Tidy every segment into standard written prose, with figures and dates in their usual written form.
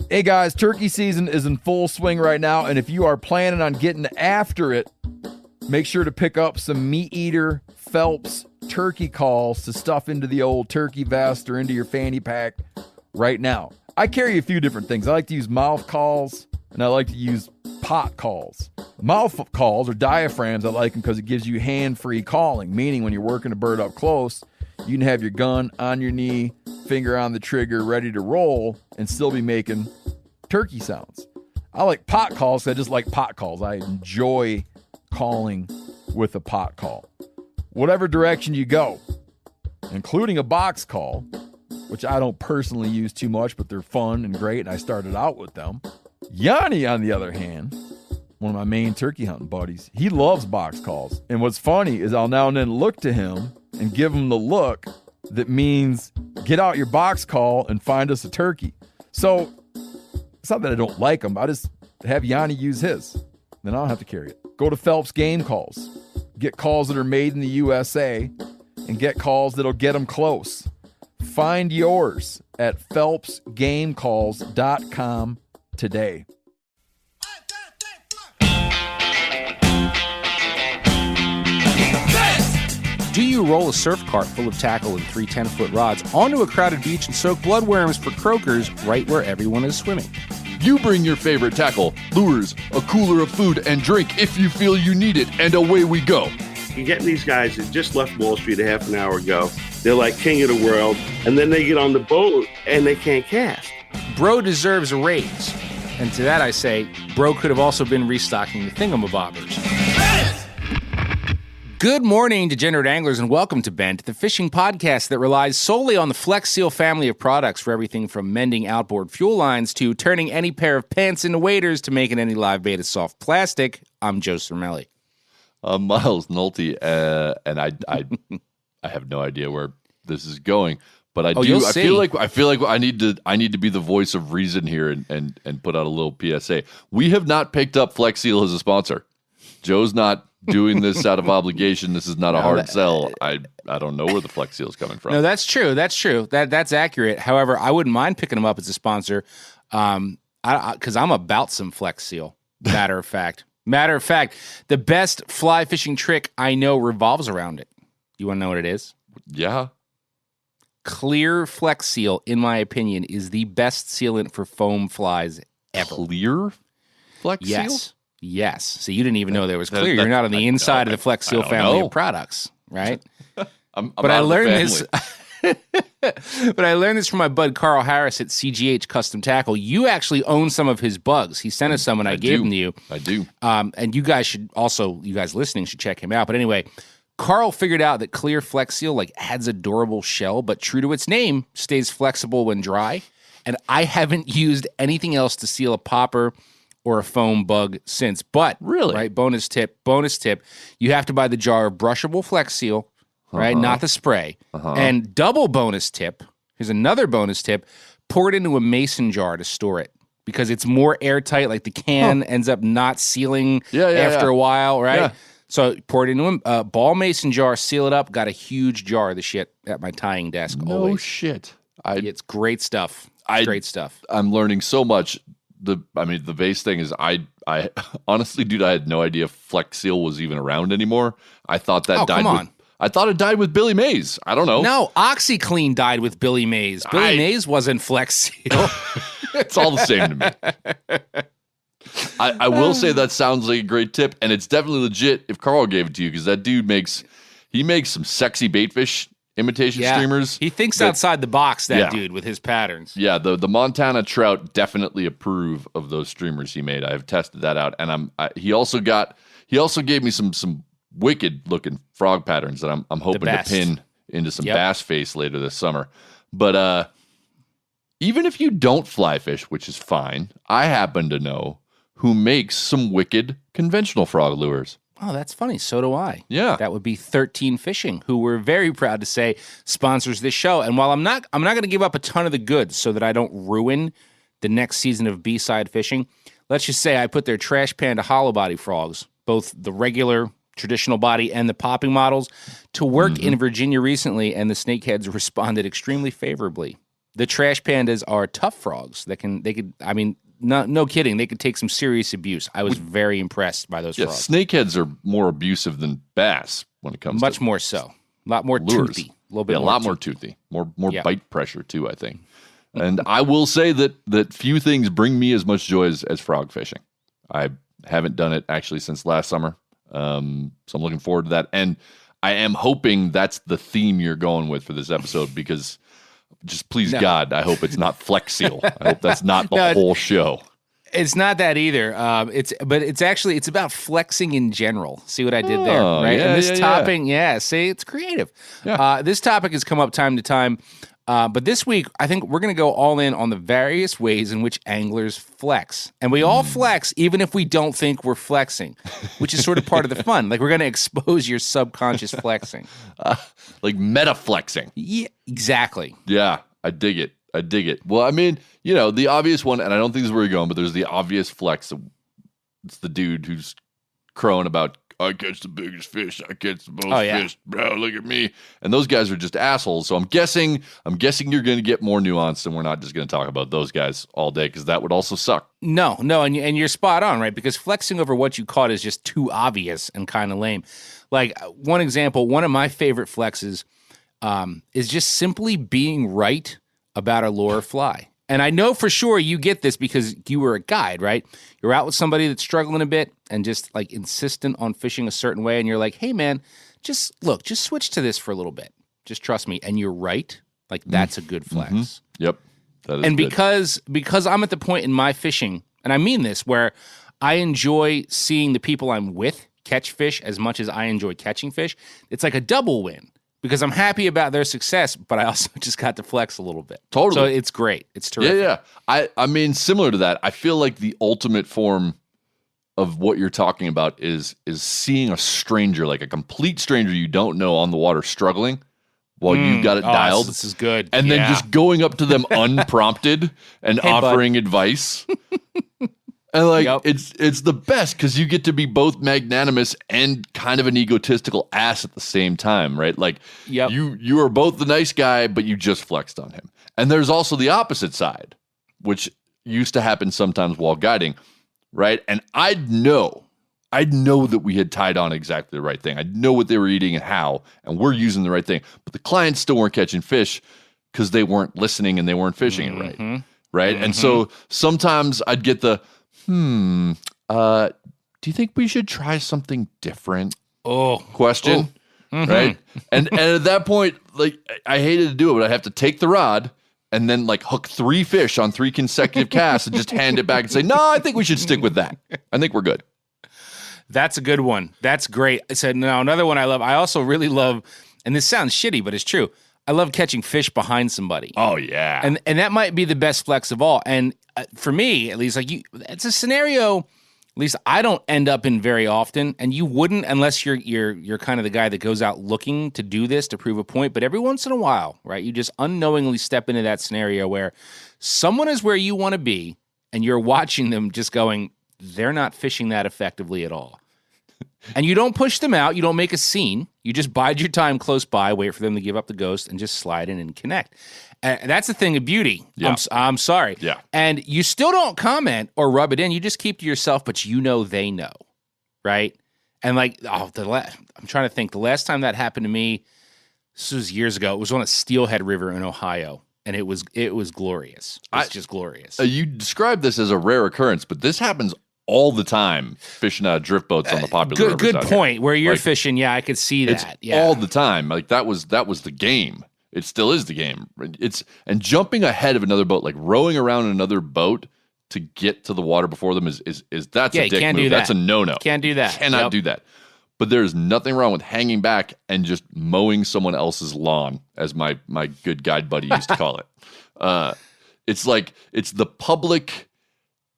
Hey guys, turkey season is in full swing right now, and if you are planning on getting after it, make sure to pick up some Meat Eater Phelps turkey calls to stuff into the old turkey vest or into your fanny pack right now. I carry a few different things. I like to use mouth calls, and I like to use pot calls. Mouth calls or diaphragms, I like them because it gives you hand-free calling, meaning when you're working a bird up close, you can have your gun on your knee, finger on the trigger, ready to roll, and still be making turkey sounds. I like pot calls because I just like pot calls. I enjoy calling with a pot call. Whatever direction you go, including a box call, which I don't personally use too much, but they're fun and great, and I started out with them. Yanni, on the other hand, one of my main turkey hunting buddies, he loves box calls. And what's funny is I'll now and then look to him and give him the look that means get out your box call and find us a turkey. So it's not that I don't like him. I just have Yanni use his. Then I don't have to carry it. Go to Phelps Game Calls. Get calls that are made in the USA and get calls that'll get them close. Find yours at phelpsgamecalls.com today. Do you roll a surf cart full of tackle and 3 10-foot rods onto a crowded beach and soak bloodworms for croakers right where everyone is swimming? You bring your favorite tackle, lures, a cooler of food, and drink if you feel you need it, and away we go. You get these guys that just left Wall Street a half an hour ago. They're like king of the world, and then they get on the boat and they can't cast. Bro deserves a raise. And to that I say, Bro could have also been restocking the thingamabobbers. Good morning, degenerate anglers, and welcome to Bent, the fishing podcast that relies solely on the Flex Seal family of products for everything from mending outboard fuel lines to turning any pair of pants into waders to making any live bait of soft plastic. I'm Joe Cermelli. I'm Miles Nolte, and I have no idea where this is going, but I do. I feel like I need to be the voice of reason here and put out a little PSA. We have not picked up Flex Seal as a sponsor. Joe's not doing this out of obligation. This is not a hard sell. I don't know where the Flex Seal is coming from. No, that's true. That's accurate. However, I wouldn't mind picking them up as a sponsor, because I'm about some Flex Seal. Matter of fact, the best fly fishing trick I know revolves around it. You want to know what it is? Yeah. Clear Flex Seal, in my opinion, is the best sealant for foam flies ever. Clear Flex Seal? Yes. So you didn't even know there was clear. You're not on the inside of the Flex Seal family of products, right? But I learned this. But I learned this from my bud Carl Harris at CGH Custom Tackle. You actually own some of his bugs. He sent us some, and I gave them to you. I do. And you guys listening should check him out. But anyway, Carl figured out that clear Flex Seal adds a durable shell, but true to its name, stays flexible when dry. And I haven't used anything else to seal a popper or a foam bug since. But really, right? Bonus tip. You have to buy the jar of brushable Flex Seal, right? Not the spray. And double bonus tip. Here's another bonus tip. Pour it into a mason jar to store it because it's more airtight. Like the can ends up not sealing after a while, right? Yeah. So pour it into a ball mason jar, seal it up. Got a huge jar of the shit at my tying desk. No always. Shit. It's great stuff. Great stuff. I'm learning so much. The base thing is I honestly, dude, I had no idea Flex Seal was even around anymore. I thought that died. Come on. I thought it died with Billy Mays. I don't know. No, OxyClean died with Billy Mays. Billy Mays wasn't Flex Seal. It's all the same to me. I will say that sounds like a great tip, and it's definitely legit if Carl gave it to you, because that dude makes some sexy baitfish imitation streamers. He thinks outside the box, dude, with his patterns. Yeah, the Montana trout definitely approve of those streamers he made. I have tested that out, and he also gave me some wicked looking frog patterns that I'm hoping to pin into some bass face later this summer. But even if you don't fly fish, which is fine, I happen to know who makes some wicked conventional frog lures. Oh, that's funny. So do I. Yeah. That would be 13 Fishing, who we're very proud to say sponsors this show. And while I'm not going to give up a ton of the goods so that I don't ruin the next season of B-Side Fishing, let's just say I put their Trash Panda hollow body frogs, both the regular traditional body and the popping models, to work in Virginia recently, and the snakeheads responded extremely favorably the trash pandas are tough frogs that I mean, no kidding, they could take some serious abuse. I was very impressed by those frogs. Snakeheads are more abusive than bass when it comes much to more so. A lot more lures. toothy. A little bit a more lot toothy. more toothy. More bite pressure too, I think. And I will say that few things bring me as much joy as frog fishing. I haven't done it actually since last summer. So I'm looking forward to that. And I am hoping that's the theme you're going with for this episode, because just please God, I hope it's not Flex Seal. I hope that's not the whole show. It's not that either. It's about flexing in general. See what I did there, right? Yeah, and this topping, see, it's creative. Yeah. This topic has come up time to time, but this week I think we're going to go all in on the various ways in which anglers flex, and we all flex even if we don't think we're flexing, which is sort of part of the fun. Like, we're going to expose your subconscious flexing, like meta flexing. Yeah, exactly. Yeah, I dig it. Well, I mean, the obvious one, and I don't think this is where you're going, but there's the obvious flex. It's the dude who's crowing about, I catch the biggest fish, I catch the most fish, bro, look at me. And those guys are just assholes. So I'm guessing you're going to get more nuanced, and we're not just going to talk about those guys all day, because that would also suck. No, and you're spot on, right? Because flexing over what you caught is just too obvious and kind of lame. Like, one example, one of my favorite flexes is just simply being right about a lure or fly. And I know for sure you get this because you were a guide, right? You're out with somebody that's struggling a bit and just like insistent on fishing a certain way, and you're like, hey man, just switch to this for a little bit. Just trust me. And you're right. Like, that's a good flex. Mm-hmm. Yep. That is and good. because I'm at the point in my fishing, and I mean this, where I enjoy seeing the people I'm with catch fish as much as I enjoy catching fish, it's like a double win. Because I'm happy about their success, but I also just got to flex a little bit. Totally. So it's great. It's terrific. Yeah. I mean, similar to that, I feel like the ultimate form of what you're talking about is seeing a stranger, like a complete stranger you don't know, on the water struggling while you've got it dialed. This is good. And then just going up to them unprompted and offering advice. And like, it's the best, because you get to be both magnanimous and kind of an egotistical ass at the same time, right? Like, you are both the nice guy, but you just flexed on him. And there's also the opposite side, which used to happen sometimes while guiding, right? And I'd know that we had tied on exactly the right thing. I'd know what they were eating and how, and we're using the right thing. But the clients still weren't catching fish because they weren't listening and they weren't fishing it right, right? And so sometimes I'd get the, do you think we should try something different? Question, right? And at that point, like, I hated to do it, but I have to take the rod and then like hook 3 fish on 3 consecutive casts and just hand it back and say, no, I think we should stick with that. I think we're good. That's a good one. That's great. I said, now another one I love. I also really love, and this sounds shitty, but it's true, I love catching fish behind somebody. Oh yeah, and that might be the best flex of all. And for me, at least, like, it's a scenario, at least I don't end up in very often, and you wouldn't unless you're kind of the guy that goes out looking to do this to prove a point. But every once in a while, right, you just unknowingly step into that scenario where someone is where you want to be, and you're watching them just going, they're not fishing that effectively at all. And you don't push them out. You don't make a scene. You just bide your time close by, wait for them to give up the ghost, and just slide in and connect. And that's the thing of beauty. Yeah. I'm sorry. Yeah. And you still don't comment or rub it in. You just keep to yourself, but you know they know, right? And like, I'm trying to think. The last time that happened to me, this was years ago. It was on a Steelhead River in Ohio, and it was glorious. It's just glorious. You described this as a rare occurrence, but this happens all the time, fishing out of drift boats on the popular rivers. Good point. Here. Where you're like, fishing, I could see that. It's all the time. Like, that was the game. It still is the game. And jumping ahead of another boat, like rowing around another boat to get to the water before them is that's a dick can't move. Do that. That's a no-no. Can't do that. Cannot do that. But there's nothing wrong with hanging back and just mowing someone else's lawn, as my good guide buddy used to call it. It's like, it's the public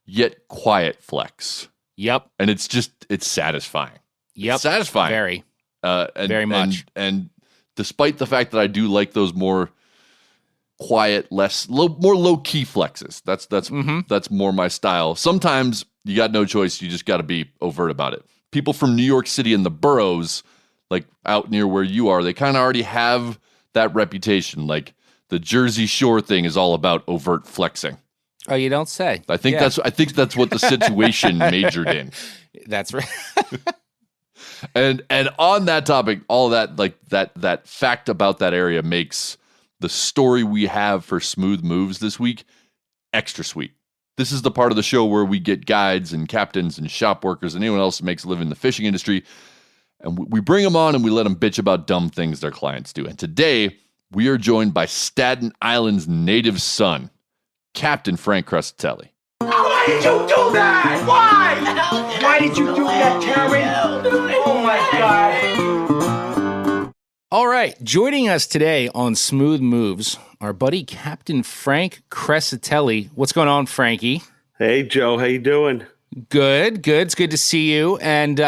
yet quiet flex. Yep. And it's satisfying. Yep. It's satisfying. Very. Very much. And despite the fact that I do like those more quiet, more low-key flexes. That's more my style. Sometimes you got no choice. You just got to be overt about it. People from New York City and the boroughs, like out near where you are, they kind of already have that reputation. Like, the Jersey Shore thing is all about overt flexing. Oh, you don't say. I think that's what the situation majored in. That's right. And on that topic, all that like that fact about that area makes the story we have for Smooth Moves this week extra sweet. This is the part of the show where we get guides and captains and shop workers and anyone else who makes a living in the fishing industry, and we bring them on and we let them bitch about dumb things their clients do. And today we are joined by Staten Island's native son, Captain Frank Crescitelli. Why did you do that? Why? Why did you do that, Karen? Oh my God. All right. Joining us today on Smooth Moves, our buddy Captain Frank Crescitelli. What's going on, Frankie? Hey, Joe. How you doing? Good. It's good to see you. And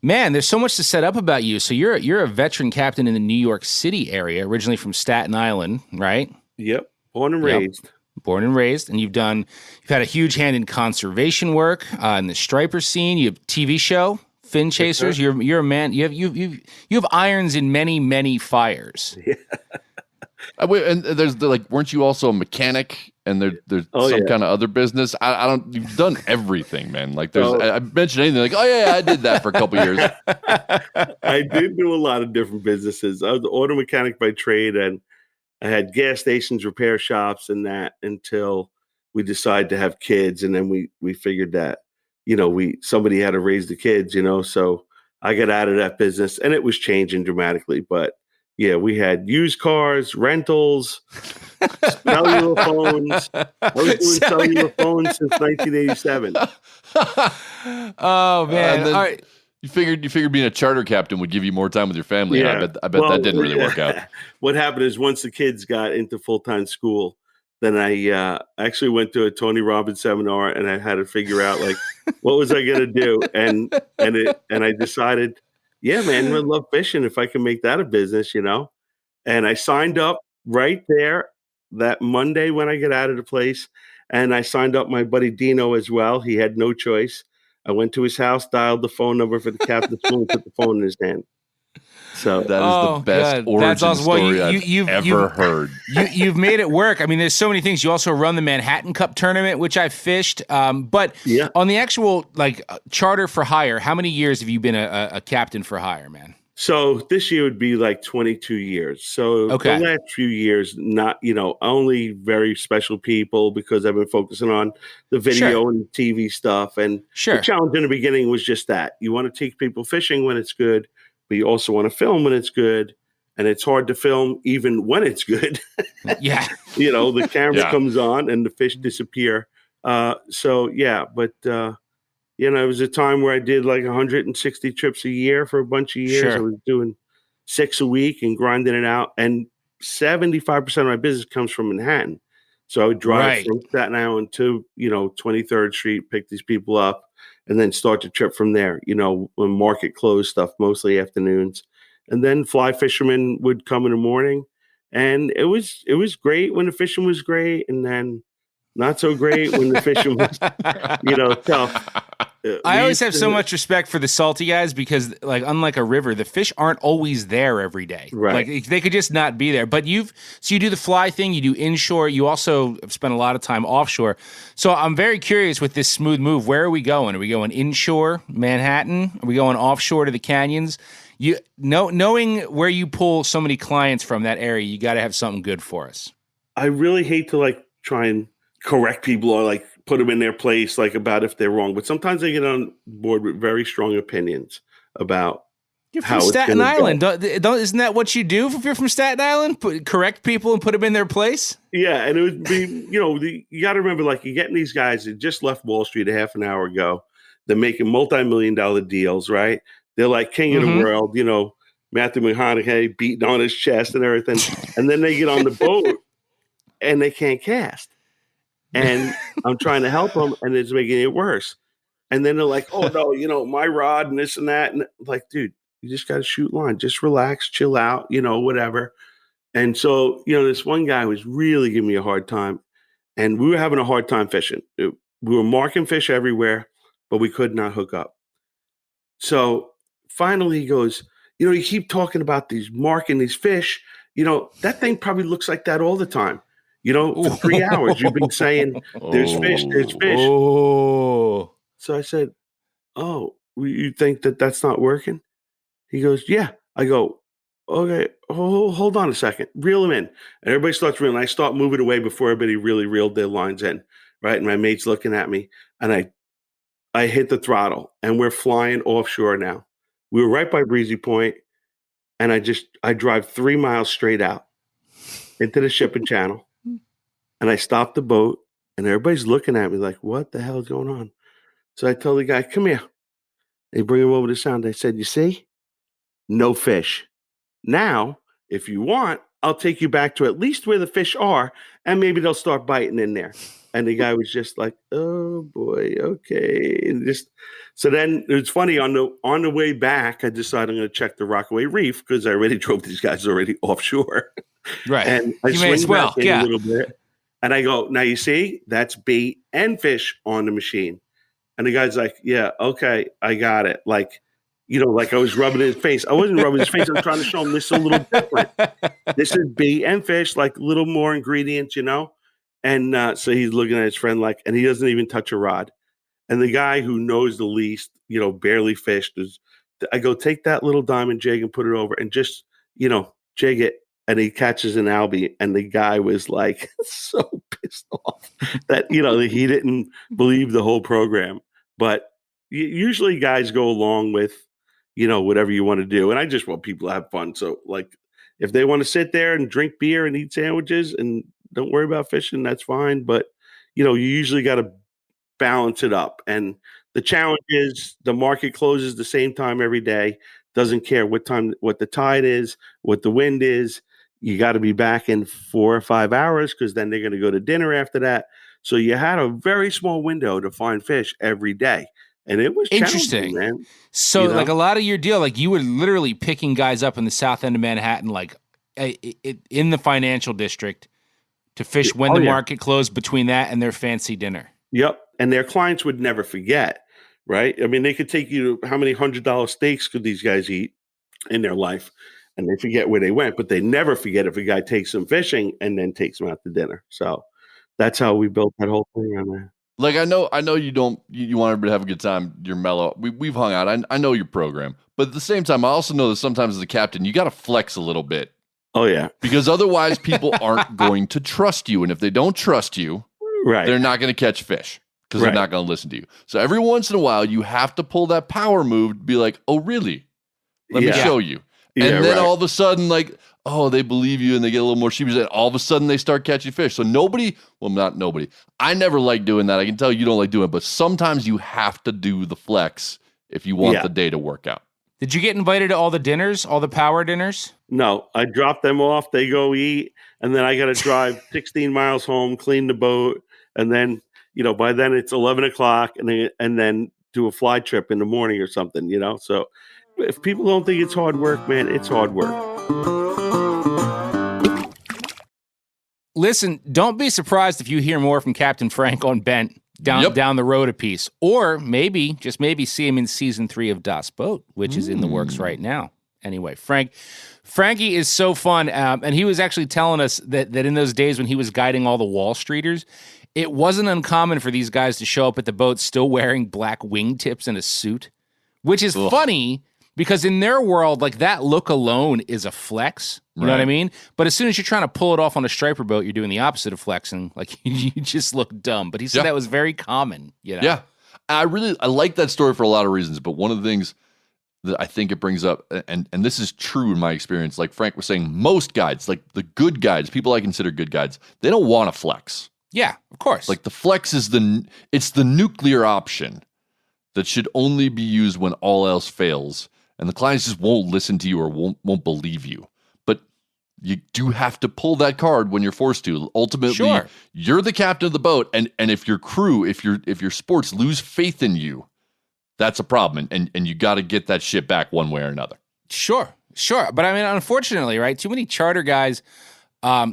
man, there's so much to set up about you. So you're a veteran captain in the New York City area, originally from Staten Island, right? Yep. Born and raised. Born and raised, and you've had a huge hand in conservation work in the striper scene. You have a TV show, Fin Chasers. Okay. You're a man. You have irons in many fires. Yeah. And there's weren't you also a mechanic? And there's some kind of other business. I don't. You've done everything, man. Like I mentioned anything. Like, oh yeah, I did that for a couple years. I did do a lot of different businesses. I was an auto mechanic by trade, and I had gas stations, repair shops, and that until we decided to have kids. And then we figured that, somebody had to raise the kids, so I got out of that business, and it was changing dramatically. But yeah, we had used cars, rentals, cellular phones. I was doing cellular phones since 1987. Oh man. All right. You figured being a charter captain would give you more time with your family. Yeah. I bet that didn't really work out. What happened is once the kids got into full-time school, then I actually went to a Tony Robbins seminar, and I had to figure out what was I going to do, and I decided, yeah, man, I love fishing. If I can make that a business, and I signed up right there that Monday when I get out of the place, and I signed up my buddy Dino as well. He had no choice. I went to his house, dialed the phone number for the captain's phone, and put the phone in his hand. So that is the best origin story I've ever heard. You've made it work. I mean, there's so many things. You also run the Manhattan Cup tournament, which I fished. But on the actual charter for hire, how many years have you been a captain for hire, man? So this year would be 22 years. So the last few years, not, only very special people, because I've been focusing on the video and TV stuff. And the challenge in the beginning was just that. You want to take people fishing when it's good, but you also want to film when it's good. And it's hard to film even when it's good. Yeah. The camera comes on and the fish disappear. But it was a time where I did 160 trips a year for a bunch of years. I was doing 6 a week and grinding it out. And 75% of my business comes from Manhattan. So I would drive from Staten Island to, 23rd Street, pick these people up, and then start the trip from there, when market closed stuff, mostly afternoons. And then fly fishermen would come in the morning. And it was great when the fishing was great. And then not so great when the fishing was, tough. I always have so much respect for the salty guys because, unlike a river, the fish aren't always there every day. Right. They could just not be there. But you do the fly thing, you do inshore, you also have spent a lot of time offshore. So I'm very curious with this Smooth Move. Where are we going? Are we going inshore, Manhattan? Are we going offshore to the canyons? Knowing where you pull so many clients from that area, you got to have something good for us. I really hate to try and correct people or put them in their place about if they're wrong, but sometimes they get on board with very strong opinions about you're from Staten Island. Isn't that what you do if you're from Staten Island? Correct people and put them in their place? Yeah, and it would be, you got to remember, you're getting these guys that just left Wall Street a half an hour ago. They're making multi-million-dollar deals, right? They're king of the world, Matthew McConaughey beating on his chest and everything. And then they get on the boat and they can't cast. And I'm trying to help them, and it's making it worse. And then they're like, oh, no, my rod and this and that. And dude, you just got to shoot line. Just relax, chill out, whatever. And so, this one guy was really giving me a hard time. And we were having a hard time fishing. We were marking fish everywhere, but we could not hook up. So finally he goes, you keep talking about marking these fish, that thing probably looks like that all the time. For 3 hours, you've been saying, there's fish, there's fish. Oh. So I said, oh, you think that's not working? He goes, yeah. I go, okay, hold on a second. Reel him in. And everybody starts reeling. I start moving away before everybody really reeled their lines in, right? And my mate's looking at me, and I hit the throttle, and we're flying offshore now. We were right by Breezy Point, and I drive 3 miles straight out into the shipping channel, and I stop the boat, and everybody's looking at me like, what the hell is going on? So I tell the guy, come here. They bring him over the sound. I said, you see? No fish. Now, if you want, I'll take you back to at least where the fish are, and maybe they'll start biting in there. And the guy was just like, oh boy, okay. And so then it's funny, on the way back, I decided I'm going to check the Rockaway Reef because I already drove these guys already offshore. Right. And I swing back in a little bit, and I go, now you see, that's bait and fish on the machine. And the guy's like, yeah, okay, I got it. Like I was rubbing his face. I wasn't rubbing his face. I was trying to show him this is a little different. This is bait and fish, like a little more ingredients, And so he's looking at his friend and he doesn't even touch a rod. And the guy who knows the least, barely fished, I go, take that little diamond jig and put it over and just, jig it. And he catches an albie. And the guy was like so pissed off that, he didn't believe the whole program. But usually guys go along with, whatever you want to do. And I just want people to have fun. So if they want to sit there and drink beer and eat sandwiches and don't worry about fishing, that's fine. But, you usually got to balance it up. And the challenge is the market closes the same time every day. Doesn't care what the tide is, what the wind is. You got to be back in 4 or 5 hours because then they're going to go to dinner after that. So you had a very small window to find fish every day. And it was interesting, man. So a lot of your deal, you were literally picking guys up in the south end of Manhattan, in the financial district to fish when the market closed between that and their fancy dinner. Yep. And their clients would never forget, right? I mean, they could take you to how many $100 steaks could these guys eat in their life? And they forget where they went, but they never forget if a guy takes them fishing and then takes them out to dinner. So that's how we built that whole thing on there. I know you don't, you want everybody to have a good time. You're mellow. We've hung out. I know your program, but at the same time, I also know that sometimes as a captain, you got to flex a little bit. Oh yeah. Because otherwise people aren't going to trust you. And if they don't trust you, right, they're not going to catch fish because they're not going to listen to you. So every once in a while, you have to pull that power move to be like, oh, really? Let me show you. And then all of a sudden, they believe you and they get a little more sheepish. And all of a sudden, they start catching fish. So not nobody. I never like doing that. I can tell you don't like doing it. But sometimes you have to do the flex if you want the day to work out. Did you get invited to all the dinners, all the power dinners? No, I drop them off. They go eat. And then I got to drive 16 miles home, clean the boat. And then, by then it's 11 o'clock and then do a fly trip in the morning or something, So if people don't think it's hard work, man, it's hard work. Listen, don't be surprised if you hear more from Captain Frank on Bent down the road a piece. Or maybe, just maybe, see him in season 3 of Das Boat, which is in the works right now. Anyway, Frankie is so fun. And he was actually telling us that in those days when he was guiding all the Wall Streeters, it wasn't uncommon for these guys to show up at the boat still wearing black wingtips and a suit, which is funny because in their world, that look alone is a flex. You know what I mean? But as soon as you're trying to pull it off on a striper boat, you're doing the opposite of flexing. You just look dumb. But he said that was very common. Yeah. I like that story for a lot of reasons. But one of the things that I think it brings up, and this is true in my experience, like Frank was saying, most guides, the good guides, people I consider good guides, they don't want to flex. Yeah, of course. The flex is it's the nuclear option that should only be used when all else fails. And the clients just won't listen to you or won't believe you. But you do have to pull that card when you're forced to. Ultimately, you're the captain of the boat, and if your crew, if your sports lose faith in you, that's a problem. And you got to get that shit back one way or another. Sure. But I mean, unfortunately, right? Too many charter guys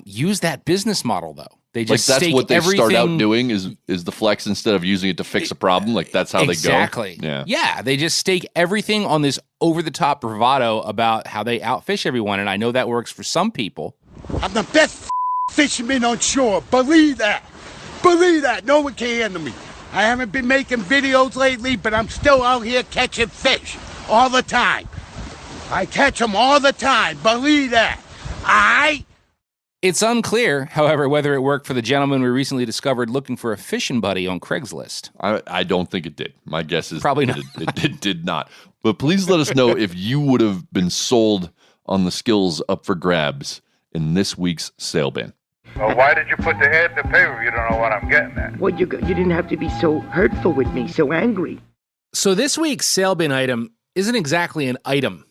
use that business model, though. They just that's stake what they everything. start out doing is the flex instead of using it to fix a problem. Like that's how exactly. they go. Yeah. They just stake everything on this over-the-top bravado about how they outfish everyone, and I know that works for some people. I'm the best fisherman on shore. Believe that. Believe that. No one can handle me. I haven't been making videos lately, but I'm still out here catching fish all the time. I catch them all the time. Believe that. It's unclear, however, whether it worked for the gentleman we recently discovered looking for a fishing buddy on Craigslist. I don't think it did. My guess is probably not. It did not. But please let us know if you would have been sold on the skills up for grabs in this week's sale bin. Well, why did you put the ad in the paper? You don't know what I'm getting at. Well, you didn't have to be so hurtful with me, so angry. So this week's sale bin item isn't exactly an item.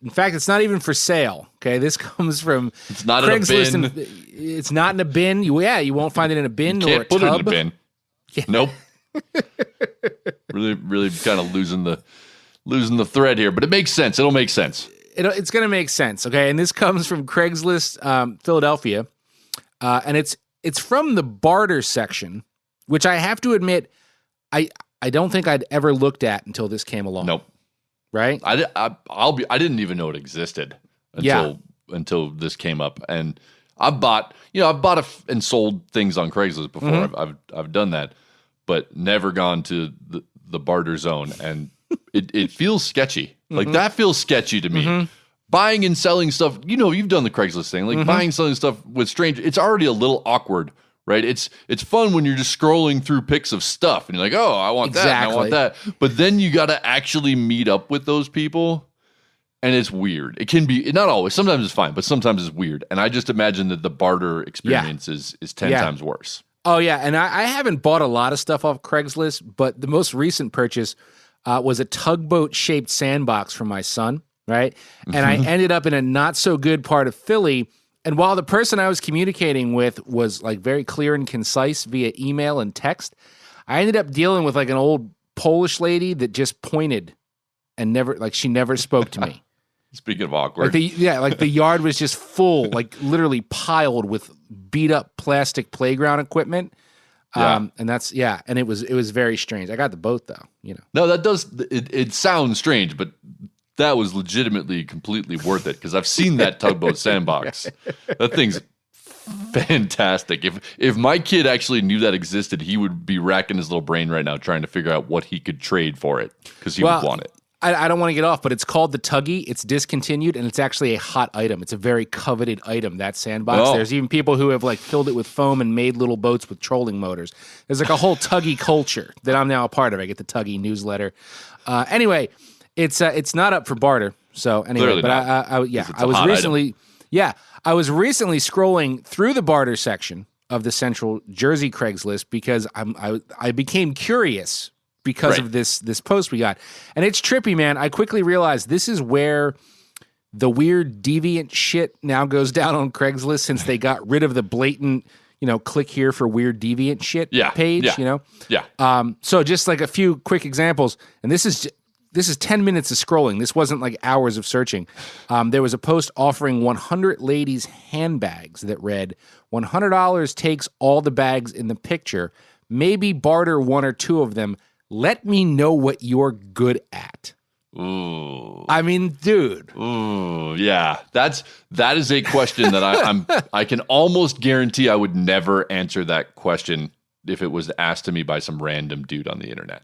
In fact, it's not even for sale. Okay, this comes from It's not Craigslist. in a bin. It's not in a bin. You won't find it in a bin You or a can't put tub. it in a bin. Yeah. Nope. really kind of losing the thread here, but it makes sense. It'll make sense. It's going to make sense. Okay, and this comes from Craigslist, Philadelphia, and it's from the barter section, which I have to admit, I don't think I'd ever looked at until this came along. Nope. Right? I didn't even know it existed until this came up, and I've bought and sold things on Craigslist before. Mm-hmm. I've done that, but never gone to the barter zone, and it feels sketchy. Like that feels sketchy to me. Mm-hmm. Buying and selling stuff, you've done the Craigslist thing. Like buying and selling stuff with strangers, it's already a little awkward, right? It's fun when you're just scrolling through pics of stuff and you're like, oh, I want that, and I want that. But then you got to actually meet up with those people, and it's weird. It can be, not always. Sometimes it's fine, but sometimes it's weird. And I just imagine that the barter experience is 10 times worse. Oh, yeah, and I haven't bought a lot of stuff off Craigslist, but the most recent purchase was a tugboat-shaped sandbox for my son, right? And I ended up in a not-so-good part of Philly. And while the person I was communicating with was like very clear and concise via email and text, I ended up dealing with like an old Polish lady that just pointed and she never spoke to me. Speaking of awkward. Like the yard was just full, like literally piled with beat up plastic playground equipment. And and it was very strange. I got the boat though, No, that does, it sounds strange, but that was legitimately completely worth it because I've seen that tugboat sandbox. That thing's fantastic. If my kid actually knew that existed, he would be racking his little brain right now trying to figure out what he could trade for it because he would want it. I don't want to get off, but it's called the Tuggy. It's discontinued, and it's actually a hot item. It's a very coveted item, that sandbox. Oh. There's even people who have like filled it with foam and made little boats with trolling motors. There's like a whole Tuggy culture that I'm now a part of. I get the Tuggy newsletter. Anyway, it's not up for barter. So anyway, Clearly but not. I was recently scrolling through the barter section of the Central Jersey Craigslist because I became curious because of this post we got. And it's trippy, man. I quickly realized this is where the weird deviant shit now goes down on Craigslist since they got rid of the blatant, click here for weird deviant shit page, Yeah. So just like a few quick examples, and this is 10 minutes of scrolling. This wasn't like hours of searching. There was a post offering 100 ladies handbags that read, $100 takes all the bags in the picture. Maybe barter one or two of them. Let me know what you're good at. Ooh. I mean, dude. Ooh, yeah. That is a question that I can almost guarantee I would never answer that question if it was asked to me by some random dude on the internet.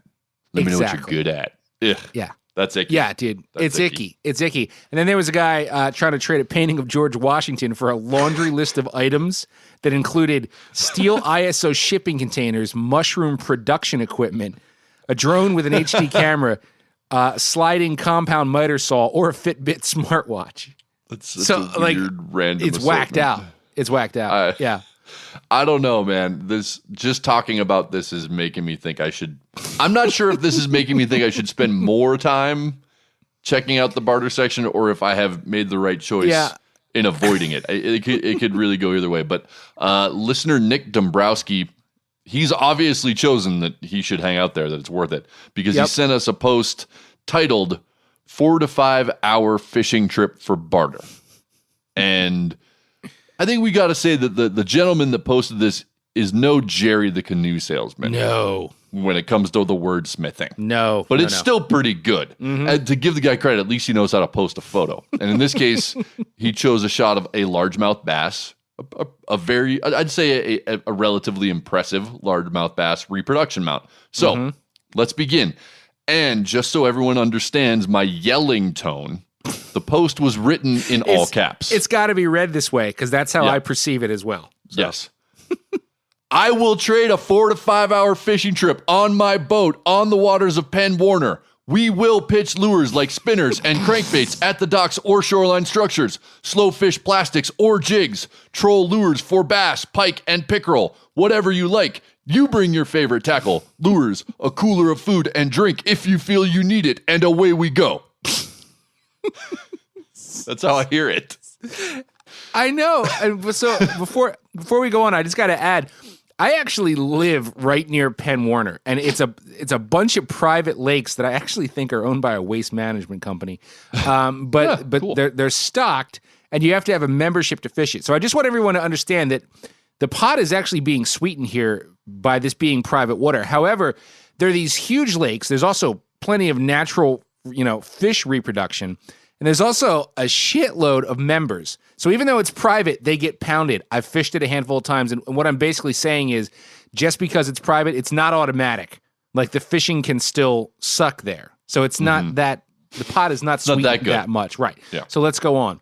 Let me know what you're good at. Ugh. Yeah. That's icky. Yeah, dude. It's icky. It's icky. And then there was a guy trying to trade a painting of George Washington for a laundry list of items that included steel ISO shipping containers, mushroom production equipment, a drone with an HD camera, sliding compound miter saw, or a Fitbit smartwatch. That's a weird, random It's assortment. whacked out. It's whacked out. Yeah. I don't know, man. This just talking about this is making me think I should. I'm not sure if this is making me think I should spend more time checking out the barter section or if I have made the right choice in avoiding it. It could really go either way. But listener Nick Dombrowski, he's obviously chosen that he should hang out there, that it's worth it, because he sent us a post titled 4 to 5 hour fishing trip for barter. And I think we got to say that the gentleman that posted this, is no Jerry the canoe salesman. No. When it comes to the wordsmithing. No. But it's still pretty good. And to give the guy credit, at least he knows how to post a photo. And in this case, he chose a shot of a largemouth bass, a very, I'd say a relatively impressive largemouth bass reproduction mount. So let's begin. And just so everyone understands my yelling tone, the post was written in all caps. It's got to be read this way because that's how I perceive it as well. So. Yes. I will trade a 4 to 5 hour fishing trip on my boat on the waters of Penn Warner. We will pitch lures like spinners and crankbaits at the docks or shoreline structures, slow fish plastics or jigs, troll lures for bass, pike, and pickerel, whatever you like. You bring your favorite tackle, lures, a cooler of food and drink if you feel you need it, and away we go. That's how I hear it. I know. And so before we go on, I just got to add, I actually live right near Penn Warner, and it's a bunch of private lakes that I actually think are owned by a waste management company. But cool. they're stocked, and you have to have a membership to fish it. So I just want everyone to understand that the pot is actually being sweetened here by this being private water. However, there are these huge lakes. There's also plenty of natural, fish reproduction. And there's also a shitload of members. So even though it's private, they get pounded. I've fished it a handful of times. And what I'm basically saying is just because it's private, it's not automatic. Like the fishing can still suck there. So it's not that, the pot is not sweetened that much. Right. Yeah. So let's go on.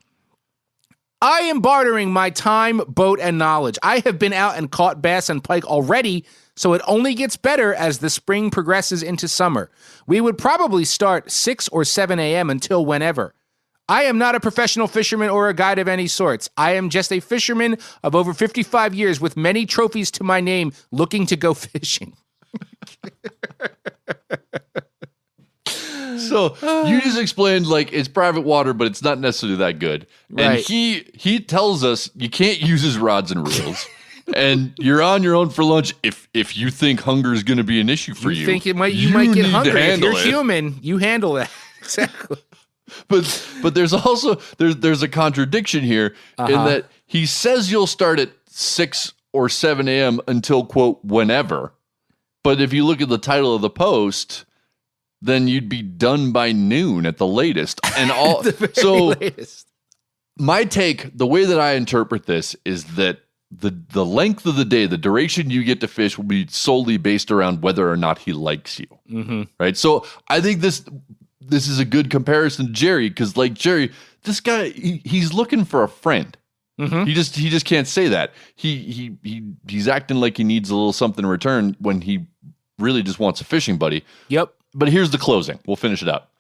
I am bartering my time, boat, and knowledge. I have been out and caught bass and pike already, so it only gets better as the spring progresses into summer. We would probably start 6 or 7 a.m. until whenever. I am not a professional fisherman or a guide of any sorts. I am just a fisherman of over 55 years with many trophies to my name looking to go fishing. So you just explained like it's private water, but it's not necessarily that good. And Right. he tells us you can't use his rods and reels. And you're on your own for lunch if you think hunger is going to be an issue for you. You think you might get need to hungry. If handle you're it. human, you handle that. Exactly. But there's also there's a contradiction here in that he says you'll start at 6 or 7 a.m. until quote whenever. But if you look at the title of the post, then you'd be done by noon at the latest. And all Latest. My take, the way that I interpret this is that the length of the day, the duration you get to fish will be solely based around whether or not he likes you. Right? So I think this is a good comparison to Jerry, because like Jerry, this guy, he's looking for a friend. He just can't say that. He's acting like he needs a little something in return when he really just wants a fishing buddy. Yep. But here's the closing. We'll finish it up.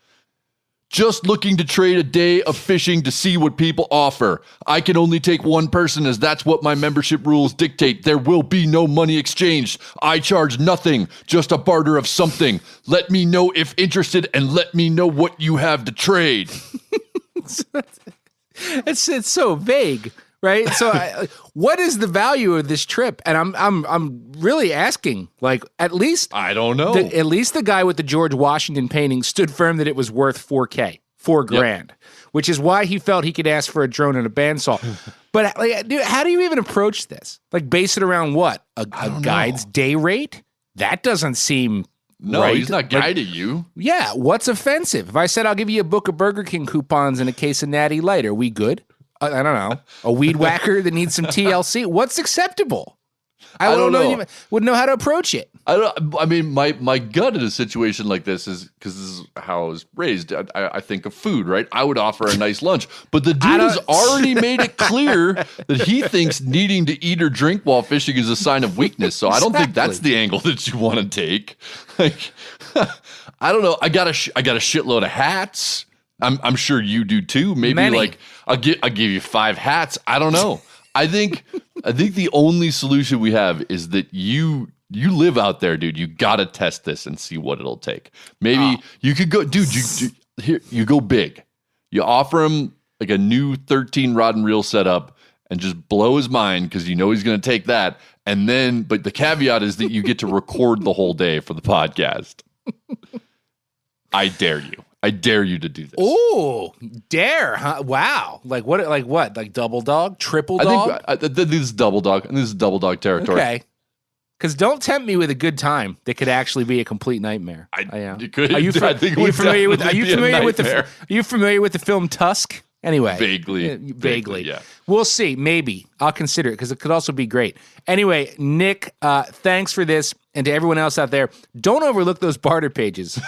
Just looking to trade a day of fishing to see what people offer. I can only take one person as that's what my membership rules dictate. There will be no money exchanged. I charge nothing, just a barter of something. Let me know if interested and let me know what you have to trade. It's so vague, right? So what is the value of this trip? And I'm really asking, like, at least I don't know. At least the guy with the George Washington painting stood firm that it was worth $4,000, which is why he felt he could ask for a drone and a bandsaw. But like, dude, how do you even approach this? Like, base it around what? A guide's day rate? That doesn't seem right. He's not guiding you. Yeah, what's offensive? If I said I'll give you a book of Burger King coupons and a case of Natty Light, are we good? I don't know. A weed whacker that needs some TLC? What's acceptable? I don't know. Wouldn't know how to approach it. I mean, my gut in a situation like this is, because this is how I was raised, I think of food, right? I would offer a nice lunch. But the dude has already made it clear that he thinks needing to eat or drink while fishing is a sign of weakness. So I don't think that's the angle that you want to take. Like, I don't know. I got a shitload of hats. I'm sure you do too. Maybe Many. Like I'll give you 5 hats. I don't know. I think the only solution we have is that you live out there, dude. You got to test this and see what it'll take. Maybe you could go, dude. You go big. You offer him like a new 13 rod and reel setup and just blow his mind, because you know he's going to take that. And then, but the caveat is that you get to record the whole day for the podcast. I dare you. I dare you to do this. Ooh, dare, huh? Wow. Like what? Like double dog? Triple dog? I think this is double dog, and this is double dog territory. Okay. Because don't tempt me with a good time that could actually be a complete nightmare. You could. Are you familiar with the film Tusk? Anyway, vaguely, yeah. We'll see. Maybe I'll consider it because it could also be great. Anyway, Nick, thanks for this, and to everyone else out there, don't overlook those barter pages.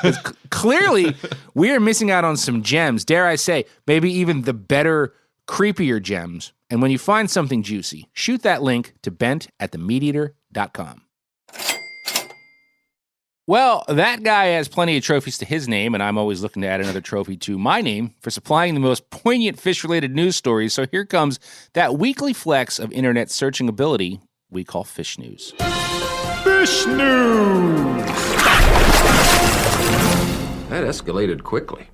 Clearly, we are missing out on some gems. Dare I say, maybe even the better, creepier gems. And when you find something juicy, shoot that link to bent@themeateater.com. Well, that guy has plenty of trophies to his name, and I'm always looking to add another trophy to my name for supplying the most poignant fish-related news stories. So here comes that weekly flex of internet searching ability we call Fish News. Fish News! That escalated quickly.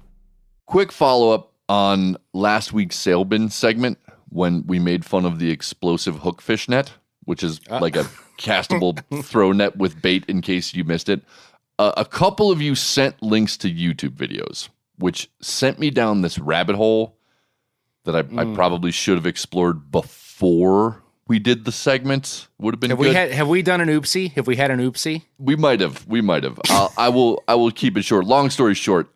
Quick follow-up on last week's sail bin segment when we made fun of the explosive hookfish net, which is like a castable throw net with bait in case you missed it. A couple of you sent links to YouTube videos, which sent me down this rabbit hole that I probably should have explored before we did the segment. Would have been good. Have we done an oopsie? Have we had an oopsie? We might have. I will keep it short. Long story short,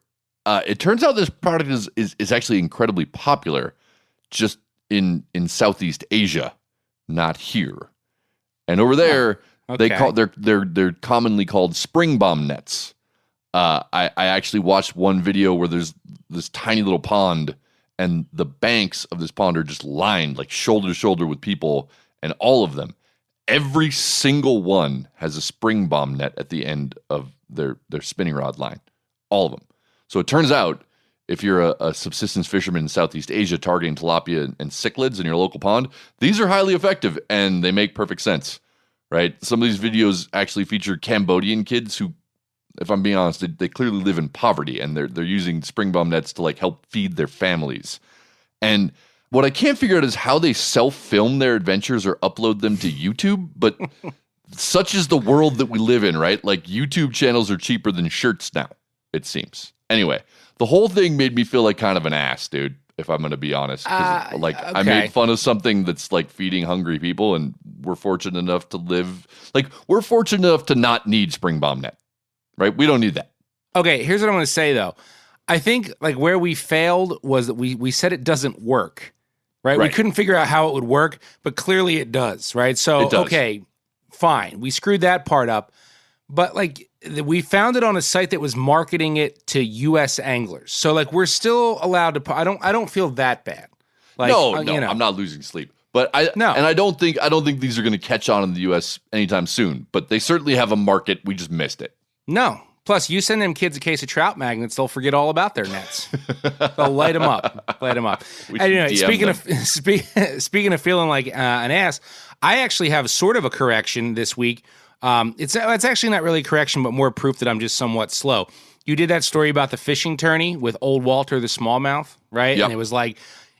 it turns out this product is actually incredibly popular just in Southeast Asia, not here. And over there, they're commonly called spring bomb nets. I actually watched one video where there's this tiny little pond, and the banks of this pond are just lined like shoulder to shoulder with people, and all of them, every single one has a spring bomb net at the end of their spinning rod line. All of them. So it turns out, if you're a subsistence fisherman in Southeast Asia targeting tilapia and cichlids in your local pond, these are highly effective and they make perfect sense, right? Some of these videos actually feature Cambodian kids who, if I'm being honest, they clearly live in poverty, and they're using spring bomb nets to like help feed their families. And what I can't figure out is how they self-film their adventures or upload them to YouTube, but such is the world that we live in, right? Like YouTube channels are cheaper than shirts now, it seems. Anyway, the whole thing made me feel like kind of an ass, dude, if I'm going to be honest. Okay. I made fun of something that's like feeding hungry people, and we're fortunate enough to live, we're fortunate enough to not need spring bomb net, right? We don't need that. Okay, here's what I'm going to say, though. I think where we failed was that we said it doesn't work, right? We couldn't figure out how it would work, but clearly it does, right? So, okay, fine. We screwed that part up. But we found it on a site that was marketing it to U.S. anglers. So we're still allowed to. I don't feel that bad. No, I'm not losing sleep. But I don't think these are going to catch on in the U.S. anytime soon. But they certainly have a market. We just missed it. No. Plus, you send them kids a case of trout magnets, they'll forget all about their nets. They'll light them up. Anyway, speaking of feeling like an ass, I actually have sort of a correction this week. It's actually not really a correction, but more proof that I'm just somewhat slow. You did that story about the fishing tourney with old Walter the smallmouth, right? Yep. And it was like,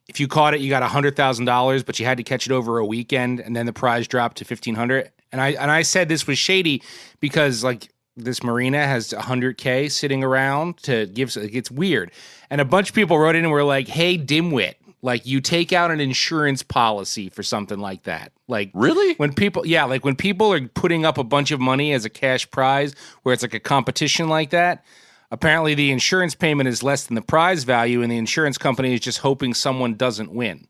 if you caught it, you got $100,000, but you had to catch it over a weekend, and then the prize dropped to $1,500. And I said this was shady because this marina has $100K sitting around it's weird. And a bunch of people wrote in and were like, "Hey, dimwit. You take out an insurance policy for something like that." Really? When people are putting up a bunch of money as a cash prize where it's like a competition like that, apparently the insurance payment is less than the prize value, and the insurance company is just hoping someone doesn't win.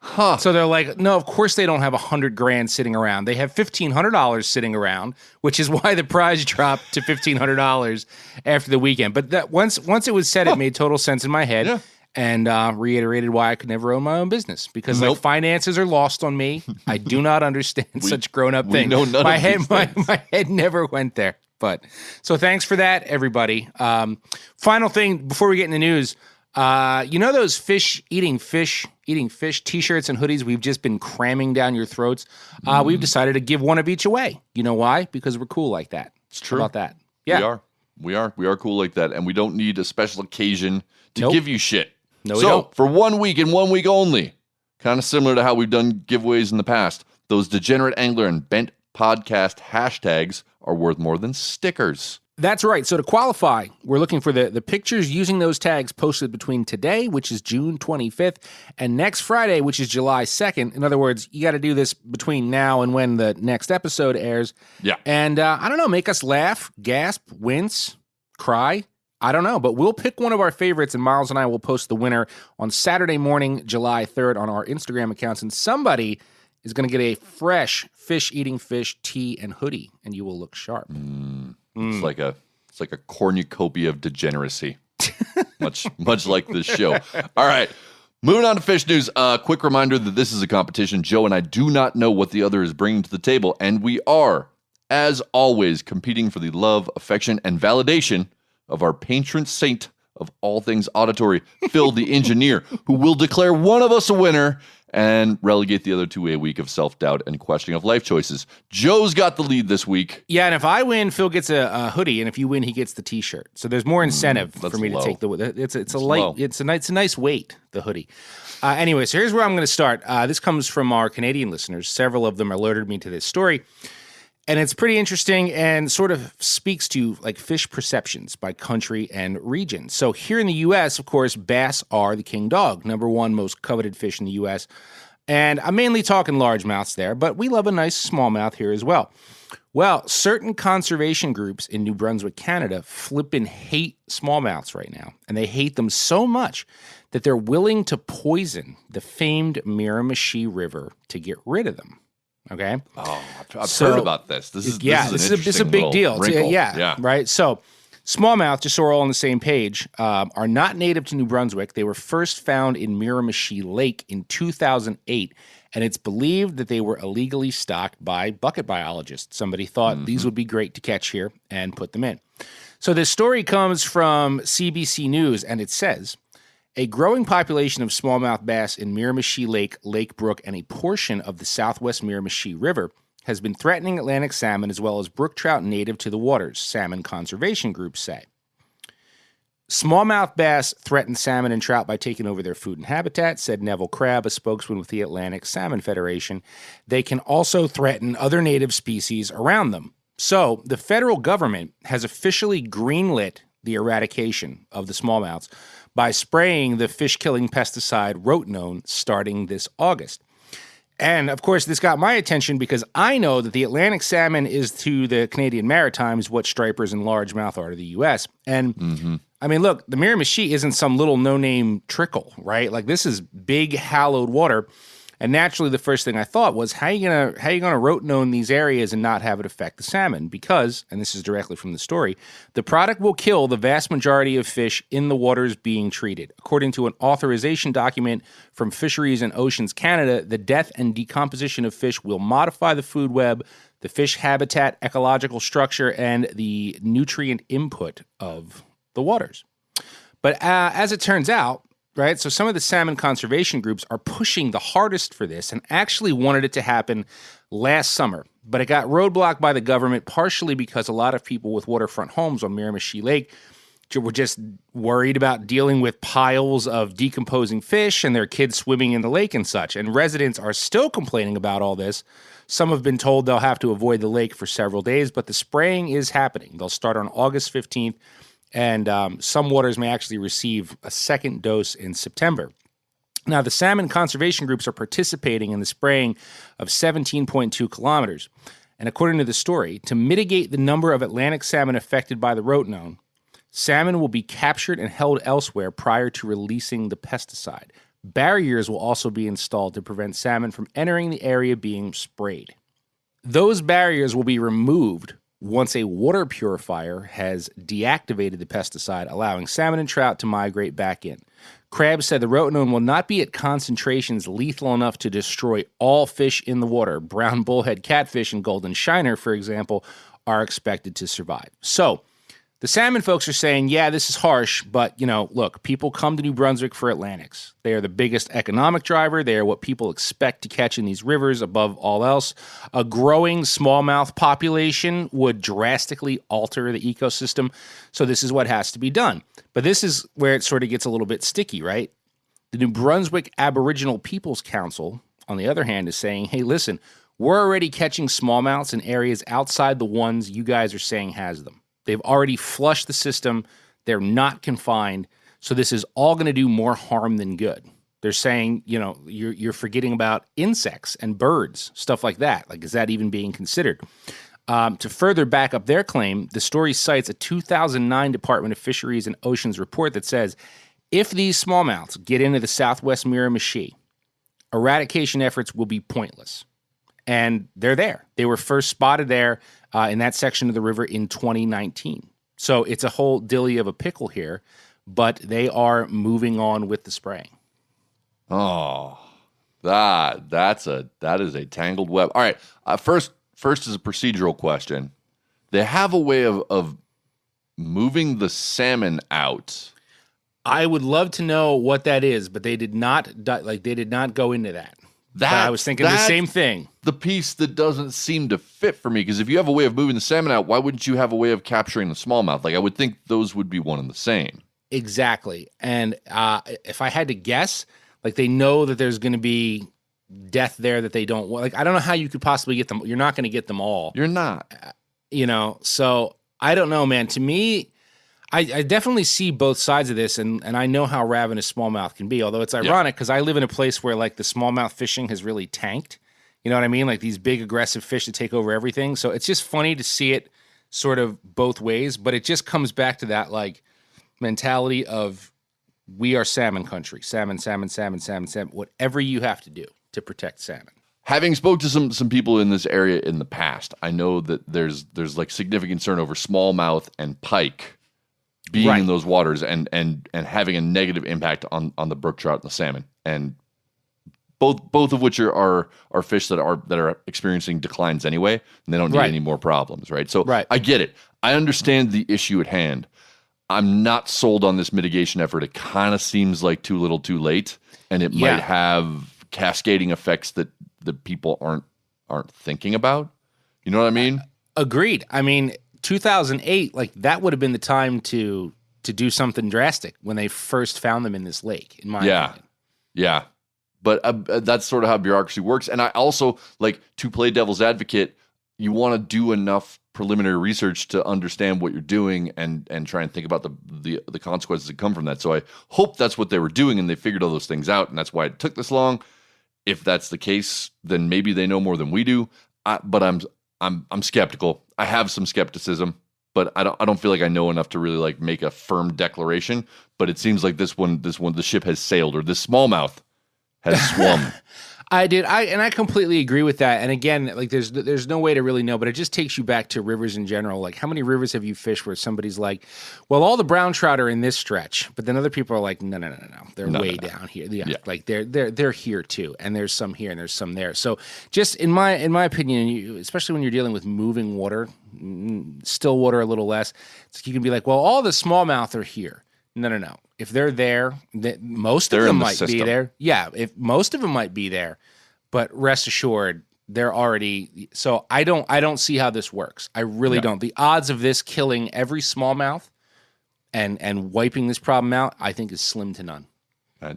Huh. So they're like, no, of course they don't have $100,000 sitting around. They have $1,500 sitting around, which is why the prize dropped to $1,500 after the weekend. But that once it was said, it made total sense in my head. Yeah. And reiterated why I could never own my own business, because finances are lost on me. I do not understand such grown-up things. Know none my of head, these my head never went there. But so thanks for that, everybody. Final thing before we get in the news, those eating fish T-shirts and hoodies we've just been cramming down your throats. We've decided to give one of each away. You know why? Because we're cool like that. It's true. How about that? Yeah, we are cool like that, and we don't need a special occasion to give you shit. No, we don't. For 1 week and 1 week only, kind of similar to how we've done giveaways in the past, those Degenerate Angler and Bent Podcast hashtags are worth more than stickers. That's right. So to qualify, we're looking for the pictures using those tags posted between today, which is June 25th, and next Friday, which is July 2nd. In other words, you got to do this between now and when the next episode airs. Yeah. And I don't know, make us laugh, gasp, wince, cry. I don't know, but we'll pick one of our favorites, and Miles and I will post the winner on Saturday morning, July 3rd, on our Instagram accounts, and somebody is going to get a fresh Fish Eating Fish tee and hoodie, and you will look sharp. It's like a cornucopia of degeneracy, much like this show. All right, moving on to fish news. Quick reminder that this is a competition. Joe and I do not know what the other is bringing to the table, and we are, as always, competing for the love, affection, and validation of our patron saint of all things auditory, Phil the engineer, who will declare one of us a winner and relegate the other to a week of self-doubt and questioning of life choices. Joe's got the lead this week. Yeah, and if I win, Phil gets a hoodie, and if you win, he gets the T-shirt. So there's more incentive for me to take the. It's a nice weight, the hoodie. Anyway, so here's where I'm going to start. This comes from our Canadian listeners. Several of them alerted me to this story. And it's pretty interesting and sort of speaks to like fish perceptions by country and region. So here in the U.S., of course, bass are the king dog, number one most coveted fish in the U.S. And I'm mainly talking largemouths there, but we love a nice smallmouth here as well. Well, certain conservation groups in New Brunswick, Canada, flippin' hate smallmouths right now. And they hate them so much that they're willing to poison the famed Miramichi River to get rid of them. Okay. Oh, I've heard about this. This is a big deal. Yeah. Right. So smallmouth, just so we're all on the same page, are not native to New Brunswick. They were first found in Miramichi Lake in 2008, and it's believed that they were illegally stocked by bucket biologists. Somebody thought these would be great to catch here and put them in. So this story comes from CBC News, and it says, a growing population of smallmouth bass in Miramichi Lake, Lake Brook, and a portion of the southwest Miramichi River has been threatening Atlantic salmon as well as brook trout native to the waters, salmon conservation groups say. Smallmouth bass threaten salmon and trout by taking over their food and habitat, said Neville Crabb, a spokesman with the Atlantic Salmon Federation. They can also threaten other native species around them. So the federal government has officially greenlit the eradication of the smallmouths by spraying the fish-killing pesticide rotenone starting this August. And, of course, this got my attention because I know that the Atlantic salmon is to the Canadian Maritimes what stripers and largemouth are to the U.S. And, I mean, look, the Miramichi isn't some little no-name trickle, right? Like, this is big, hallowed water. And naturally, the first thing I thought was, how you gonna rotenone these areas and not have it affect the salmon? Because, and this is directly from the story, the product will kill the vast majority of fish in the waters being treated. According to an authorization document from Fisheries and Oceans Canada, the death and decomposition of fish will modify the food web, the fish habitat, ecological structure, and the nutrient input of the waters. But as it turns out, right, so some of the salmon conservation groups are pushing the hardest for this and actually wanted it to happen last summer. But it got roadblocked by the government, partially because a lot of people with waterfront homes on Miramichi Lake were just worried about dealing with piles of decomposing fish and their kids swimming in the lake and such. And residents are still complaining about all this. Some have been told they'll have to avoid the lake for several days, but the spraying is happening. They'll start on August 15th. And some waters may actually receive a second dose in September. Now, the salmon conservation groups are participating in the spraying of 17.2 kilometers. And according to the story, to mitigate the number of Atlantic salmon affected by the rotenone, salmon will be captured and held elsewhere prior to releasing the pesticide. Barriers will also be installed to prevent salmon from entering the area being sprayed. Those barriers will be removed once a water purifier has deactivated the pesticide, allowing salmon and trout to migrate back in. Crabb said the rotenone will not be at concentrations lethal enough to destroy all fish in the water. Brown bullhead catfish and golden shiner, for example, are expected to survive. So the salmon folks are saying, yeah, this is harsh, but, look, people come to New Brunswick for Atlantics. They are the biggest economic driver. They are what people expect to catch in these rivers above all else. A growing smallmouth population would drastically alter the ecosystem, so this is what has to be done. But this is where it sort of gets a little bit sticky, right? The New Brunswick Aboriginal Peoples Council, on the other hand, is saying, hey, listen, we're already catching smallmouths in areas outside the ones you guys are saying has them. They've already flushed the system. They're not confined. So this is all going to do more harm than good. They're saying, you're forgetting about insects and birds, stuff like that. Like, is that even being considered? To further back up their claim, the story cites a 2009 Department of Fisheries and Oceans report that says, if these smallmouths get into the southwest Miramichi, eradication efforts will be pointless. And they're there. They were first spotted there in that section of the river in 2019. So it's a whole dilly of a pickle here, but they are moving on with the spraying. Oh, that is a tangled web. All right, first is a procedural question. They have a way of moving the salmon out. I would love to know what that is, but they did not go into that. I was thinking the same thing. The piece that doesn't seem to fit for me, because if you have a way of moving the salmon out, why wouldn't you have a way of capturing the smallmouth? Like, I would think those would be one and the same. Exactly. And if I had to guess, like, they know that there's going to be death there that they don't want. Like, I don't know how you could possibly get them. You're not going to get them all. You're not. So I don't know, man. To me, I definitely see both sides of this, and I know how ravenous smallmouth can be, although it's ironic because I live in a place where, like, the smallmouth fishing has really tanked. You know what I mean? Like, these big, aggressive fish that take over everything. So it's just funny to see it sort of both ways, but it just comes back to that, like, mentality of we are salmon country. Salmon, salmon, salmon, salmon, salmon. Whatever you have to do to protect salmon. Having spoke to some people in this area in the past, I know that there's like significant concern over smallmouth and pike being in those waters and having a negative impact on the brook trout and the salmon, and both of which are fish that are experiencing declines anyway, and they don't need any more problems, right? So I get it. I understand the issue at hand. I'm not sold on this mitigation effort. It kind of seems like too little, too late, and it might have cascading effects that people aren't thinking about. You know what I mean? Agreed. I mean, 2008, like, that would have been the time to do something drastic when they first found them in this lake, in my opinion. Yeah. But that's sort of how bureaucracy works. And I also, like, to play devil's advocate, you want to do enough preliminary research to understand what you're doing and try and think about the consequences that come from that. So I hope that's what they were doing and they figured all those things out, and that's why it took this long. If that's the case, then maybe they know more than we do. But I'm skeptical. I have some skepticism, but I don't feel like I know enough to really, like, make a firm declaration. But it seems like this one, the ship has sailed, or this smallmouth has swum. I completely agree with that. And again, like, there's no way to really know, but it just takes you back to rivers in general. Like, how many rivers have you fished where somebody's like, well, all the brown trout are in this stretch, but then other people are like, no, they're way down here. Yeah. Like, they're here too, and there's some here and there's some there. So just in my opinion, especially when you're dealing with moving water, still water a little less, you can be like, well, all the smallmouth are here. No. If they're there, most of them might be there. Yeah, if most of them might be there, but rest assured, they're already. So I don't see how this works. I really don't. The odds of this killing every smallmouth and wiping this problem out, I think, is slim to none. I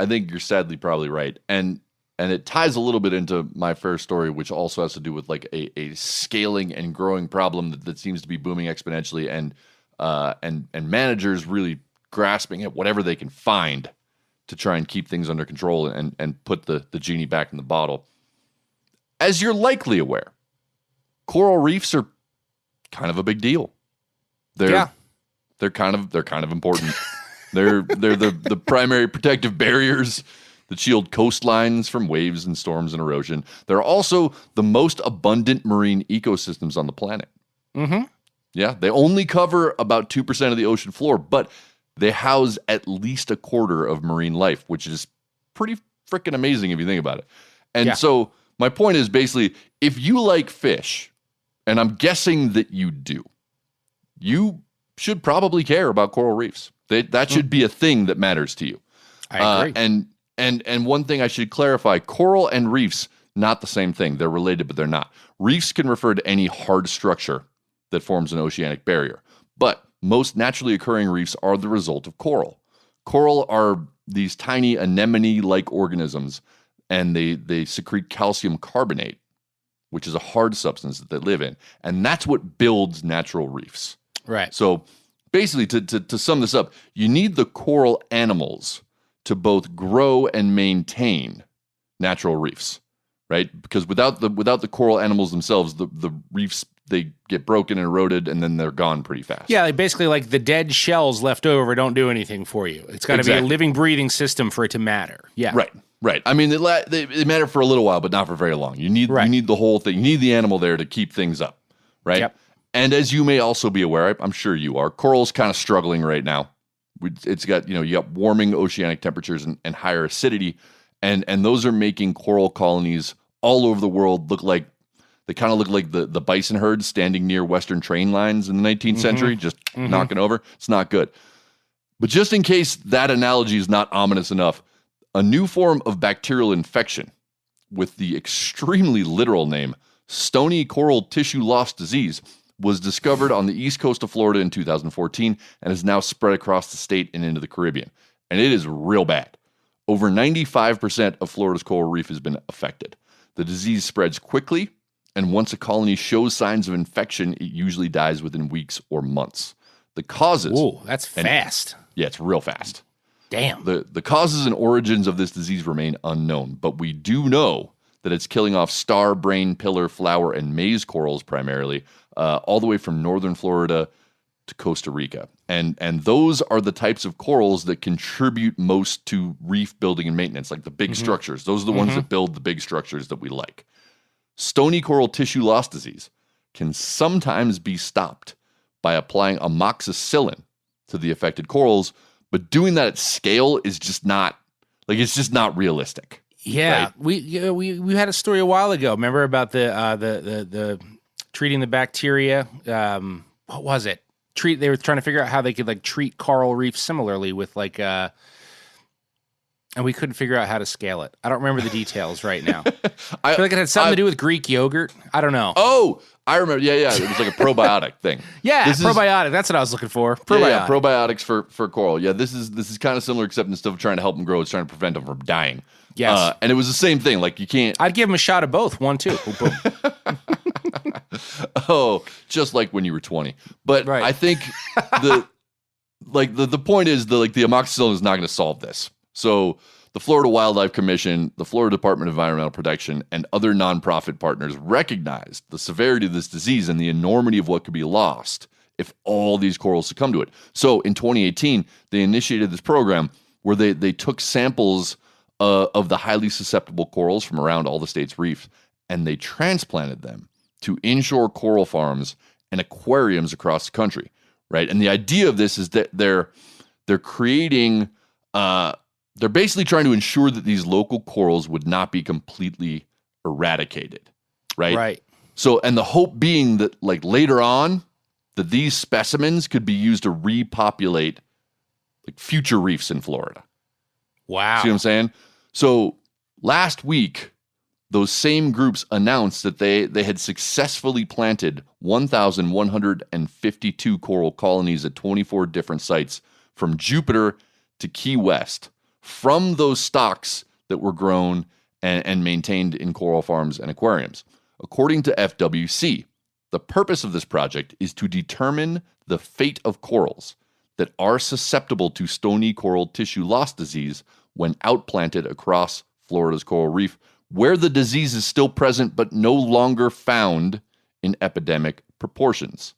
think you're sadly probably right, and it ties a little bit into my first story, which also has to do with, like, a scaling and growing problem that seems to be booming exponentially, and managers really grasping at whatever they can find to try and keep things under control and put the genie back in the bottle. As you're likely aware, coral reefs are kind of a big deal. They're kind of important. They're the primary protective barriers that shield coastlines from waves and storms and erosion. They're also the most abundant marine ecosystems on the planet. Mm-hmm. Yeah, they only cover about 2% of the ocean floor, but they house at least a quarter of marine life, which is pretty freaking amazing if you think about it. And so my point is basically, if you like fish, and I'm guessing that you do, you should probably care about coral reefs. That should be a thing that matters to you. I agree. And one thing I should clarify, coral and reefs, not the same thing. They're related, but they're not. Reefs can refer to any hard structure that forms an oceanic barrier. But most naturally occurring reefs are the result of coral. Coral are these tiny anemone-like organisms, and they secrete calcium carbonate, which is a hard substance that they live in. And that's what builds natural reefs. Right. So basically, to sum this up, you need the coral animals to both grow and maintain natural reefs, right? Because without the coral animals themselves, the reefs, they get broken and eroded, and then they're gone pretty fast. Yeah, basically like the dead shells left over don't do anything for you. It's got to be a living, breathing system for it to matter. Yeah. Right. I mean, they matter for a little while, but not for very long. You need the whole thing. You need the animal there to keep things up, right? Yep. And as you may also be aware, I'm sure you are, coral's kind of struggling right now. It's got, you got warming oceanic temperatures and higher acidity, and those are making coral colonies all over the world look like the bison herds standing near Western train lines in the 19th century, just knocking over. It's not good. But just in case that analogy is not ominous enough, a new form of bacterial infection with the extremely literal name stony coral tissue loss disease was discovered on the east coast of Florida in 2014 and has now spread across the state and into the Caribbean. And it is real bad. Over 95% of Florida's coral reef has been affected. The disease spreads quickly, and once a colony shows signs of infection, it usually dies within weeks or months. The causes... Ooh, that's fast. Yeah, it's real fast. Damn. The causes and origins of this disease remain unknown, but we do know that it's killing off star, brain, pillar, flower, and maize corals primarily, all the way from northern Florida to Costa Rica. And those are the types of corals that contribute most to reef building and maintenance, like the big structures. Those are the ones that build the big structures that we like. Stony coral tissue loss disease can sometimes be stopped by applying amoxicillin to the affected corals, but doing that at scale is just not, it's just not realistic. Yeah, right? we had a story a while ago. Remember about the treating the bacteria? What was it? They were trying to figure out how they could treat coral reefs similarly with and we couldn't figure out how to scale it. I don't remember the details right now. I feel like it had something to do with Greek yogurt. I don't know. Oh, I remember. Yeah. It was like a probiotic thing. Yeah, probiotic. That's what I was looking for. Probiotic. Yeah, probiotics for coral. Yeah, this is kind of similar, except instead of trying to help them grow, it's trying to prevent them from dying. Yes. And it was the same thing. You can't... I'd give them a shot of both. 1, 2. Boom, boom. Oh, just like when you were 20. But I think the point is the amoxicillin is not going to solve this. So the Florida Wildlife Commission, the Florida Department of Environmental Protection, and other nonprofit partners recognized the severity of this disease and the enormity of what could be lost if all these corals succumb to it. So in 2018, they initiated this program where they took samples of the highly susceptible corals from around all the state's reefs, and they transplanted them to inshore coral farms and aquariums across the country, right? And the idea of this is that they're creating... they're basically trying to ensure that these local corals would not be completely eradicated, right? Right. So, and the hope being that later on, that these specimens could be used to repopulate future reefs in Florida. Wow. See what I'm saying? So last week, those same groups announced that they had successfully planted 1,152 coral colonies at 24 different sites from Jupiter to Key West, from those stocks that were grown and maintained in coral farms and aquariums. According to FWC, the purpose of this project is to determine the fate of corals that are susceptible to stony coral tissue loss disease when outplanted across Florida's coral reef, where the disease is still present but no longer found in epidemic proportions.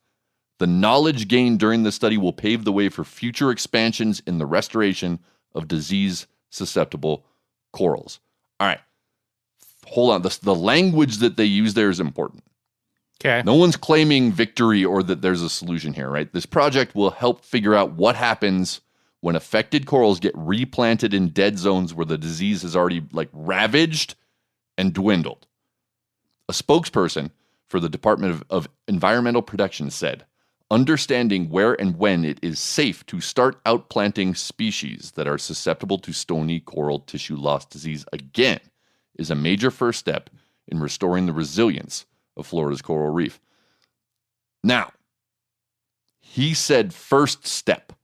The knowledge gained during the study will pave the way for future expansions in the restoration of disease-susceptible corals. All right, hold on. The language that they use there is important. Okay. No one's claiming victory or that there's a solution here, right? This project will help figure out what happens when affected corals get replanted in dead zones where the disease has already ravaged and dwindled. A spokesperson for the Department of Environmental Protection said, understanding where and when it is safe to start outplanting species that are susceptible to stony coral tissue loss disease again is a major first step in restoring the resilience of Florida's coral reef. Now, he said first step.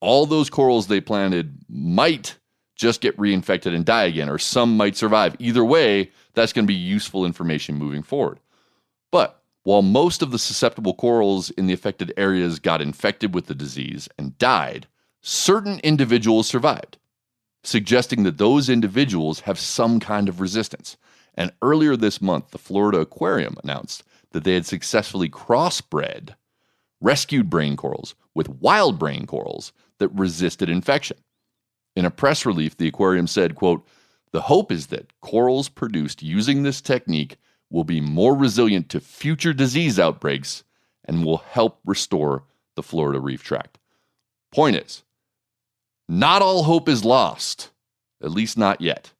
All those corals they planted might just get reinfected and die again, or some might survive. Either way, that's going to be useful information moving forward. But While most of the susceptible corals in the affected areas got infected with the disease and died, certain individuals survived, suggesting that those individuals have some kind of resistance. And earlier this month, the Florida Aquarium announced that they had successfully crossbred rescued brain corals with wild brain corals that resisted infection. In a press release, the aquarium said, quote, "The hope is that corals produced using this technique will be more resilient to future disease outbreaks and will help restore the Florida reef tract." Point is, not all hope is lost, at least not yet,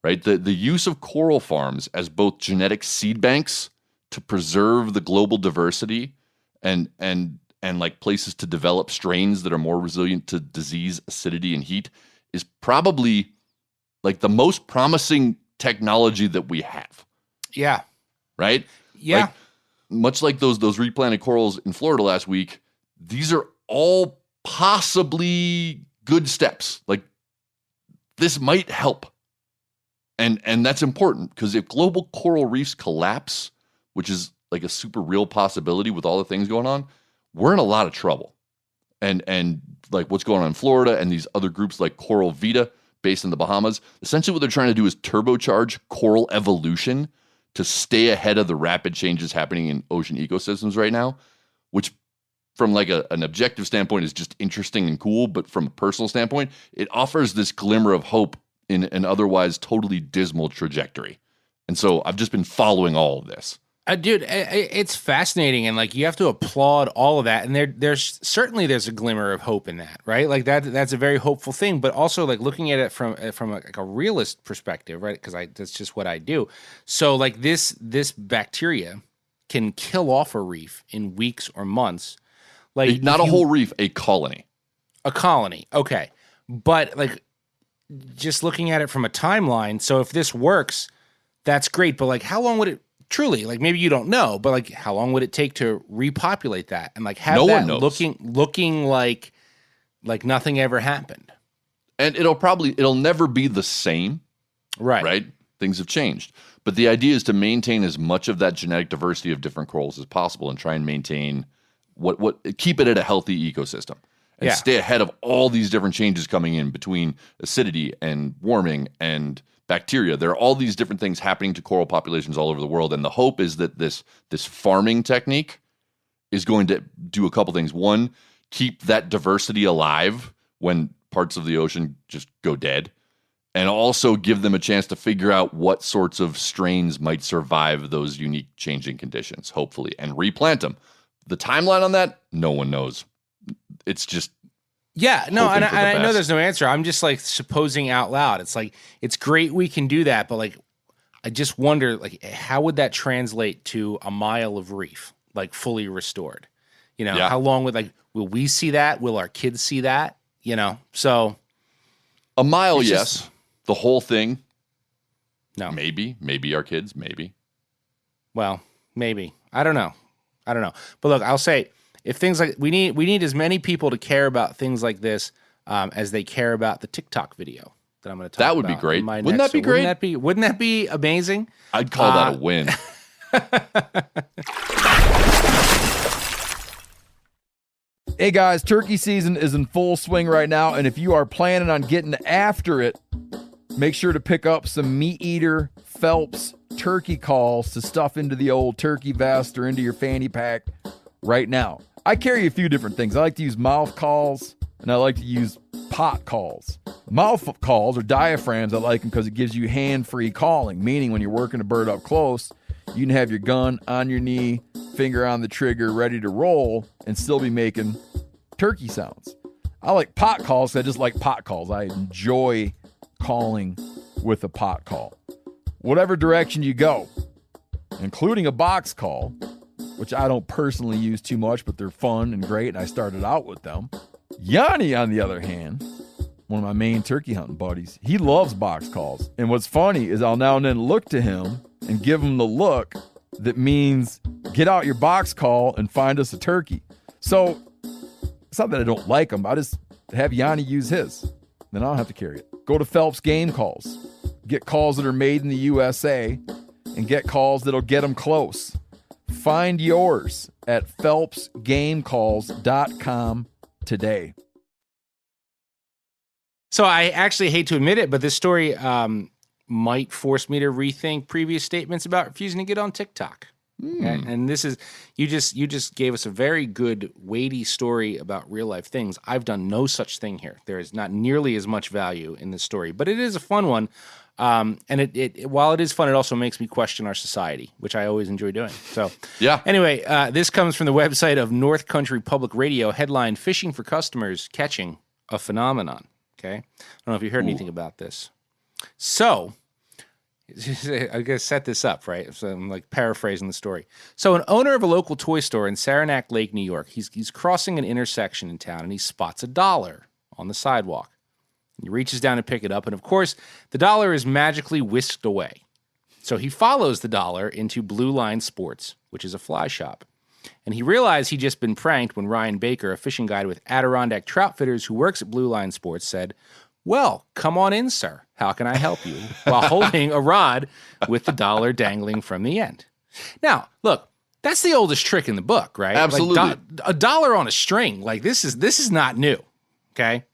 right? The use of coral farms as both genetic seed banks to preserve the global diversity and like places to develop strains that are more resilient to disease, acidity, and heat is probably like the most promising technology that we have. Yeah. Right? Yeah. Like, much like those replanted corals in Florida last week, these are all possibly good steps. Like, this might help. And that's important, because if global coral reefs collapse, which is like a super real possibility with all the things going on, we're in a lot of trouble. And like what's going on in Florida and these other groups like Coral Vita based in the Bahamas, essentially what they're trying to do is turbocharge coral evolution to stay ahead of the rapid changes happening in ocean ecosystems right now, which from like an objective standpoint is just interesting and cool. But from a personal standpoint, it offers this glimmer of hope in an otherwise totally dismal trajectory. And so I've just been following all of this. Dude, it's fascinating, and like you have to applaud all of that. And there's a glimmer of hope in that, right? Like that's a very hopeful thing. But also like looking at it from like a realist perspective, right? Because that's just what I do. So like this bacteria can kill off a reef in weeks or months. Like not a whole reef, a colony. A colony, okay. But like just looking at it from a timeline. So if this works, that's great. But like, how long would it? Truly, like maybe you don't know, but like how long would it take to repopulate that and like have that looking like nothing ever happened? And it'll never be the same. Right? Things have changed. But the idea is to maintain as much of that genetic diversity of different corals as possible and try and maintain keep it at a healthy ecosystem and stay ahead of all these different changes coming in between acidity and warming and bacteria. There are all these different things happening to coral populations all over the world, and the hope is that this farming technique is going to do a couple things. One, keep that diversity alive when parts of the ocean just go dead, and also give them a chance to figure out what sorts of strains might survive those unique changing conditions, hopefully, and replant them. The timeline on that, no one knows. It's just and I know there's no answer. I'm just like supposing out loud. It's like, it's great we can do that, but like, I just wonder, like, how would that translate to a mile of reef, like fully restored? You know, how long will we see that? Will our kids see that? You know, so a mile, yes. The whole thing, no. Maybe our kids, maybe. Well, maybe. I don't know. But look, I'll say, if things like we need as many people to care about things like this as they care about the TikTok video that I'm going to talk about. That would be great. Wouldn't that be great? Wouldn't that be amazing? I'd call that a win. Hey guys, turkey season is in full swing right now, and if you are planning on getting after it, make sure to pick up some Meat Eater Phelps turkey calls to stuff into the old turkey vest or into your fanny pack right now. I carry a few different things. I like to use mouth calls, and I like to use pot calls. Mouth calls or diaphragms, I like them because it gives you hand-free calling, meaning when you're working a bird up close, you can have your gun on your knee, finger on the trigger, ready to roll, and still be making turkey sounds. I like pot calls because I just like pot calls. I enjoy calling with a pot call. Whatever direction you go, including a box call, which I don't personally use too much, but they're fun and great, and I started out with them. Yanni, on the other hand, one of my main turkey hunting buddies, he loves box calls. And what's funny is I'll now and then look to him and give him the look that means, get out your box call and find us a turkey. So it's not that I don't like them. I just have Yanni use his. Then I don't have to carry it. Go to Phelps Game Calls. Get calls that are made in the USA and get calls that'll get them close. Find yours at phelpsgamecalls.com today. So I actually hate to admit it, but this story might force me to rethink previous statements about refusing to get on TikTok. Okay? And this is you just gave us a very good weighty story about real life things. I've done no such thing here. There is not nearly as much value in this story, but it is a fun one. And it while it is fun, it also makes me question our society, which I always enjoy doing. So yeah. Anyway, this comes from the website of North Country Public Radio. Headline: Fishing for customers catching a phenomenon. Okay, I don't know if you heard anything about this. So I gotta set this up, right? So I'm like paraphrasing the story. So an owner of a local toy store in Saranac Lake, New York, he's crossing an intersection in town and he spots $1 on the sidewalk. He reaches down to pick it up, and of course, the $1 is magically whisked away. So he follows the $1 into Blue Line Sports, which is a fly shop. And he realized he'd just been pranked when Ryan Baker, a fishing guide with Adirondack Trout Fitters who works at Blue Line Sports, said, "Well, come on in, sir. How can I help you?" while holding a rod with the $1 dangling from the end. Now, look, that's the oldest trick in the book, right? Absolutely. Like, $1 on a string. Like this is not new. Okay.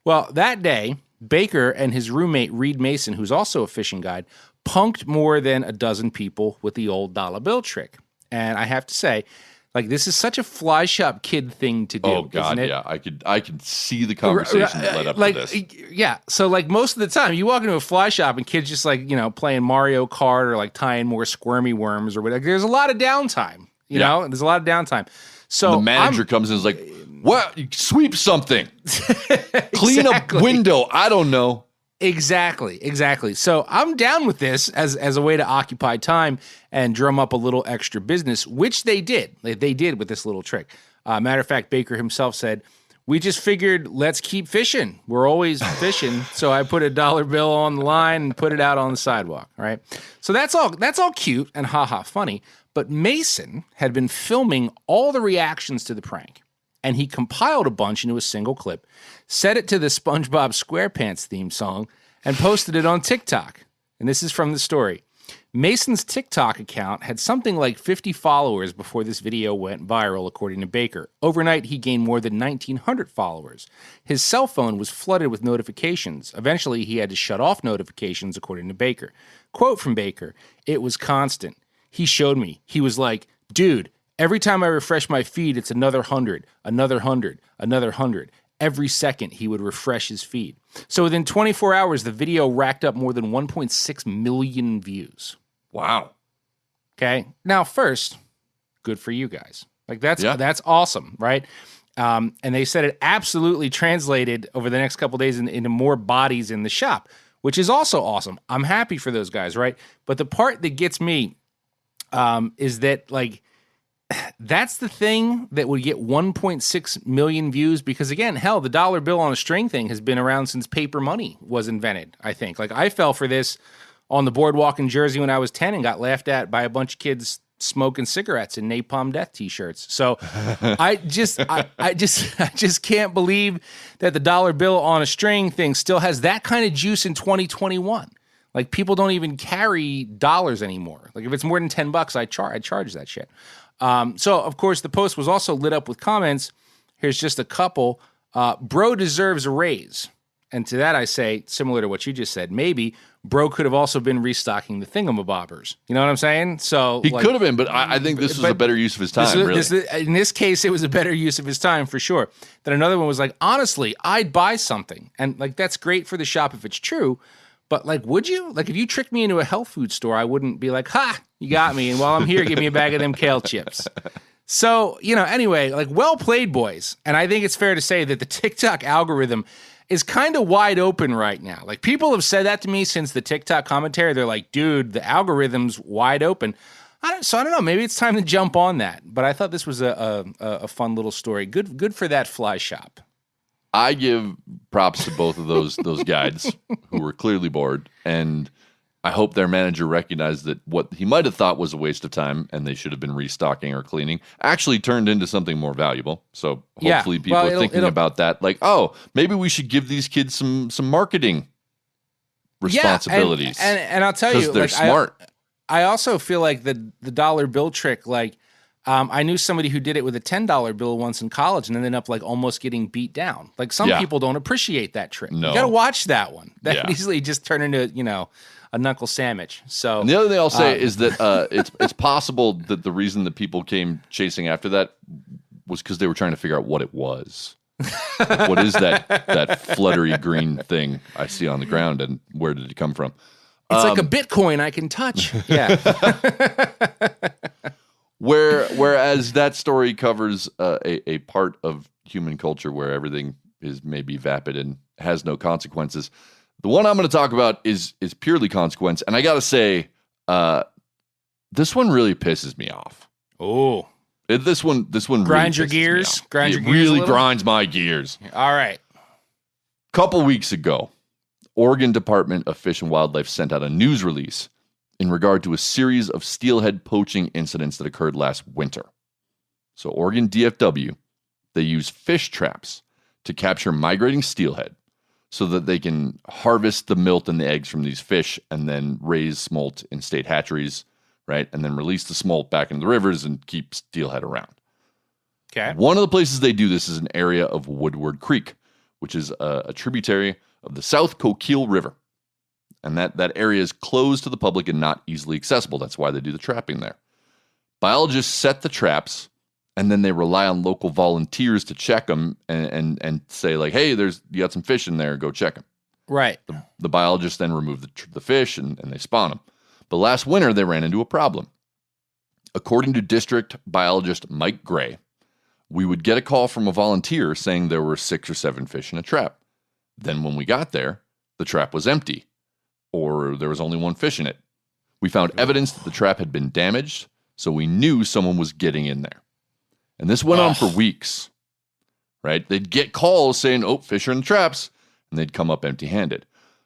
Well, that day, Baker and his roommate Reed Mason, who's also a fishing guide, punked more than a dozen people with the old dollar bill trick. And I have to say, like, this is such a fly shop kid thing to do. Oh God, isn't it? yeah. I could see the conversation that led up like, to this. Yeah. So like most of the time you walk into a fly shop and kids just like, playing Mario Kart or like tying more squirmy worms or whatever. There's a lot of downtime, you know, there's a lot of downtime. So the manager comes in and is like, "What? Sweep something. Clean a window. I don't know." Exactly. So I'm down with this as a way to occupy time and drum up a little extra business, which they did. They did with this little trick. Matter of fact, Baker himself said, "We just figured let's keep fishing. We're always fishing." So I put a $1 bill on the line and put it out on the sidewalk, right? So that's all cute and haha funny. But Mason had been filming all the reactions to the prank, and he compiled a bunch into a single clip, set it to the SpongeBob SquarePants theme song, and posted it on TikTok. And this is from the story. Mason's TikTok account had something like 50 followers before this video went viral, according to Baker. Overnight, he gained more than 1,900 followers. His cell phone was flooded with notifications. Eventually, he had to shut off notifications, according to Baker. Quote from Baker: "It was constant. He showed me. He was like, dude, every time I refresh my feed, it's another 100, another 100, another 100. Every second, he would refresh his feed." So within 24 hours, the video racked up more than 1.6 million views. Wow. Okay. Now, first, good for you guys. Like that's awesome, right? And they said it absolutely translated over the next couple of days into more bodies in the shop, which is also awesome. I'm happy for those guys, right? But the part that gets me is that, like, that's the thing that would get 1.6 million views because, again, hell, the $1 bill on a string thing has been around since paper money was invented, I think. Like, I fell for this on the boardwalk in Jersey when I was 10 and got laughed at by a bunch of kids smoking cigarettes in Napalm Death t-shirts. So I just can't believe that the $1 bill on a string thing still has that kind of juice in 2021. Like, people don't even carry dollars anymore. Like, if it's more than $10, I charge that shit. So, of course, the post was also lit up with comments. Here's just a couple. Bro deserves a raise. And to that I say, similar to what you just said, maybe Bro could have also been restocking the thingamabobbers. You know what I'm saying? So he could have been, but I think this was a better use of his time, in this case, it was a better use of his time for sure. Then another one was like, honestly, I'd buy something. And like, that's great for the shop if it's true. But like, would you? Like, if you tricked me into a health food store, I wouldn't be like, ha, you got me. And while I'm here, give me a bag of them kale chips. So, anyway, like, well played, boys. And I think it's fair to say that the TikTok algorithm is kind of wide open right now. Like, people have said that to me since the TikTok commentary. They're like, dude, the algorithm's wide open. So I don't know. Maybe it's time to jump on that. But I thought this was a fun little story. Good for that fly shop. I give props to both of those guides who were clearly bored, and I hope their manager recognized that what he might have thought was a waste of time and they should have been restocking or cleaning actually turned into something more valuable. So hopefully people are thinking about that. Like, oh, maybe we should give these kids some marketing responsibilities. And I'll tell you, they're smart. I also feel like the $1 bill trick, like, I knew somebody who did it with a $10 bill once in college and ended up like almost getting beat down. Like some people don't appreciate that trick. No. You got to watch that one. That Yeah. could easily just turn into, a knuckle sandwich. So And the other thing I'll say is that it's possible that the reason that people came chasing after that was because they were trying to figure out what it was. What is that fluttery green thing I see on the ground, and where did it come from? it's like a Bitcoin I can touch. Yeah. Whereas that story covers a part of human culture where everything is maybe vapid and has no consequences. The one I'm going to talk about is purely consequence, and I got to say, this one really pisses me off. Oh, This one grind really your gears. Grind your gears. Really grinds my gears. All right. Couple weeks ago, Oregon Department of Fish and Wildlife sent out a news release in regard to a series of steelhead poaching incidents that occurred last winter. So Oregon DFW, they use fish traps to capture migrating steelhead so that they can harvest the milt and the eggs from these fish and then raise smolt in state hatcheries, right? And then release the smolt back into the rivers and keep steelhead around. Okay. One of the places they do this is an area of Woodward Creek, which is a tributary of the South Coquille River. And that area is closed to the public and not easily accessible. That's why they do the trapping there. Biologists set the traps, and then they rely on local volunteers to check them and say, like, hey, you got some fish in there, go check them. Right. The biologists then remove the fish, and they spawn them. But last winter, they ran into a problem. According to district biologist Mike Gray, we would get a call from a volunteer saying there were 6 or 7 fish in a trap. Then when we got there, the trap was empty, or there was only 1 fish in it. We found evidence that the trap had been damaged, so we knew someone was getting in there. And this went on for weeks, right? They'd get calls saying, oh, fish are in the traps, and they'd come up empty-handed.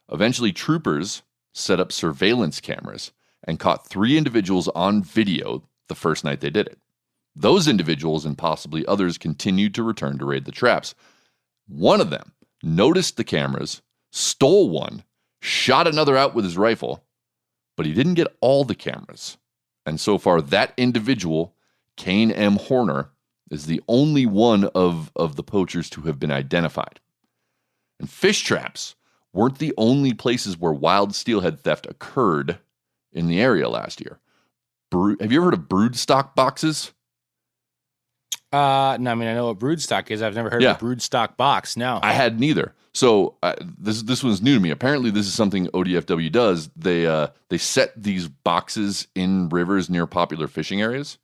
Eventually, troopers set up surveillance cameras and caught 3 individuals on video the first night they did it. Those individuals and possibly others continued to return to raid the traps. One of them noticed the cameras, stole one, shot another out with his rifle, but he didn't get all the cameras. And so far, that individual, Kane M. Horner, is the only one of the poachers to have been identified. And fish traps weren't the only places where wild steelhead theft occurred in the area last year. Have you ever heard of broodstock boxes? No, I mean, I know what broodstock is. I've never heard of a broodstock box. No. I had neither. So this one's new to me. Apparently, this is something ODFW does. They set these boxes in rivers near popular fishing areas,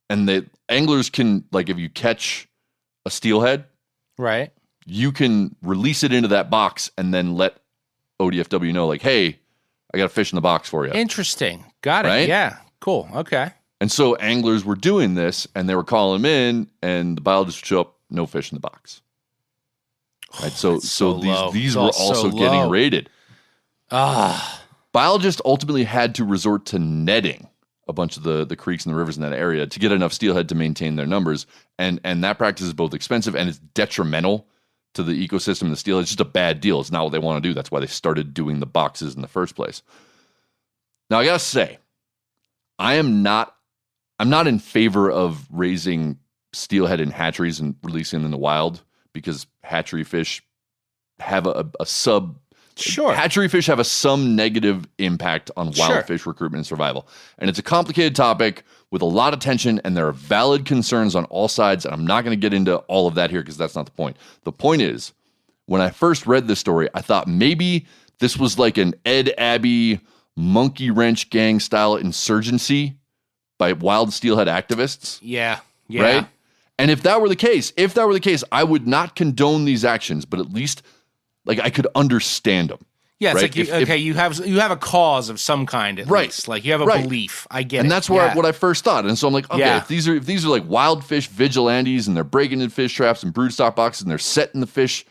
and the anglers can, like, if you catch a steelhead, right, you can release it into that box and then let ODFW know, like, hey, I got a fish in the box for you. Interesting. Got it. Right? Yeah. Cool. Okay. And so anglers were doing this, and they were calling them in, and the biologists would show up, no fish in the box. Right, so these were also getting raided. Biologists ultimately had to resort to netting a bunch of the creeks and the rivers in that area to get enough steelhead to maintain their numbers, and that practice is both expensive and it's detrimental to the ecosystem and the steelhead. It's just a bad deal. It's not what they want to do. That's why they started doing the boxes in the first place. Now, I gotta say, I'm not in favor of raising steelhead in hatcheries and releasing them in the wild, because hatchery fish have hatchery fish have some negative impact on wild fish recruitment and survival. And it's a complicated topic with a lot of tension, and there are valid concerns on all sides, and I'm not going to get into all of that here because that's not the point. The point is, when I first read this story, I thought maybe this was like an Ed Abbey monkey wrench gang style insurgency by wild steelhead activists. Yeah. Right? And if that were the case, I would not condone these actions, but at least, like, I could understand them. Yeah, it's right? like you have a cause of some kind at least. Like you have a belief. I get it. And that's what I first thought. And so I'm like, okay, if these are like wild fish vigilantes and they're breaking in fish traps and broodstock boxes and they're setting the fish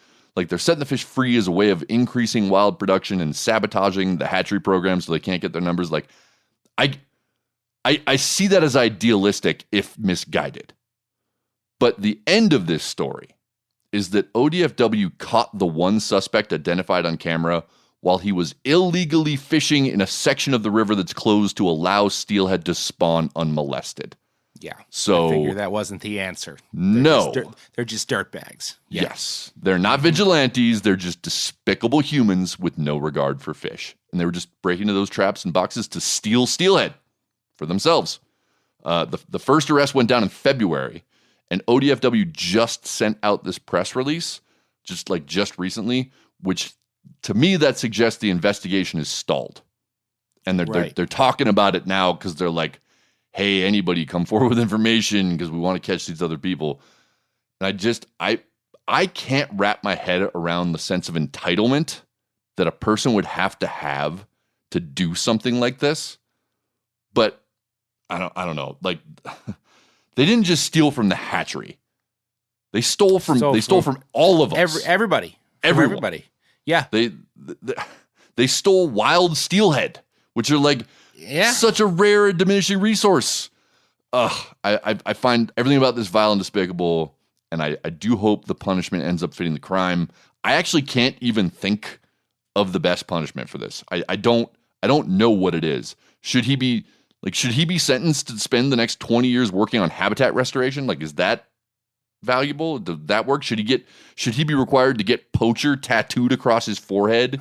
free as a way of increasing wild production and sabotaging the hatchery program so they can't get their numbers, like I see that as idealistic if misguided. But the end of this story is that ODFW caught the one suspect identified on camera while he was illegally fishing in a section of the river that's closed to allow steelhead to spawn unmolested. Yeah. So I figure that wasn't the answer. They're just dirtbags. Yeah. Yes. They're not vigilantes. They're just despicable humans with no regard for fish. And they were just breaking into those traps and boxes to steal steelhead for themselves. The first arrest went down in February, and ODFW just sent out this press release just recently, which to me that suggests the investigation is stalled. And they're talking about it now because they're like, hey, anybody come forward with information because we want to catch these other people. And I can't wrap my head around the sense of entitlement that a person would have to do something like this. But I don't know. Like, they didn't just steal from the hatchery. They stole from all of us. Everybody. Yeah. They stole wild steelhead, which are like such a rare and diminishing resource. I find everything about this vile and despicable, and I do hope the punishment ends up fitting the crime. I actually can't even think of the best punishment for this. I don't know what it is. Should he be sentenced to spend the next 20 years working on habitat restoration? Like, is that valuable? Does that work? Should he be required to get poacher tattooed across his forehead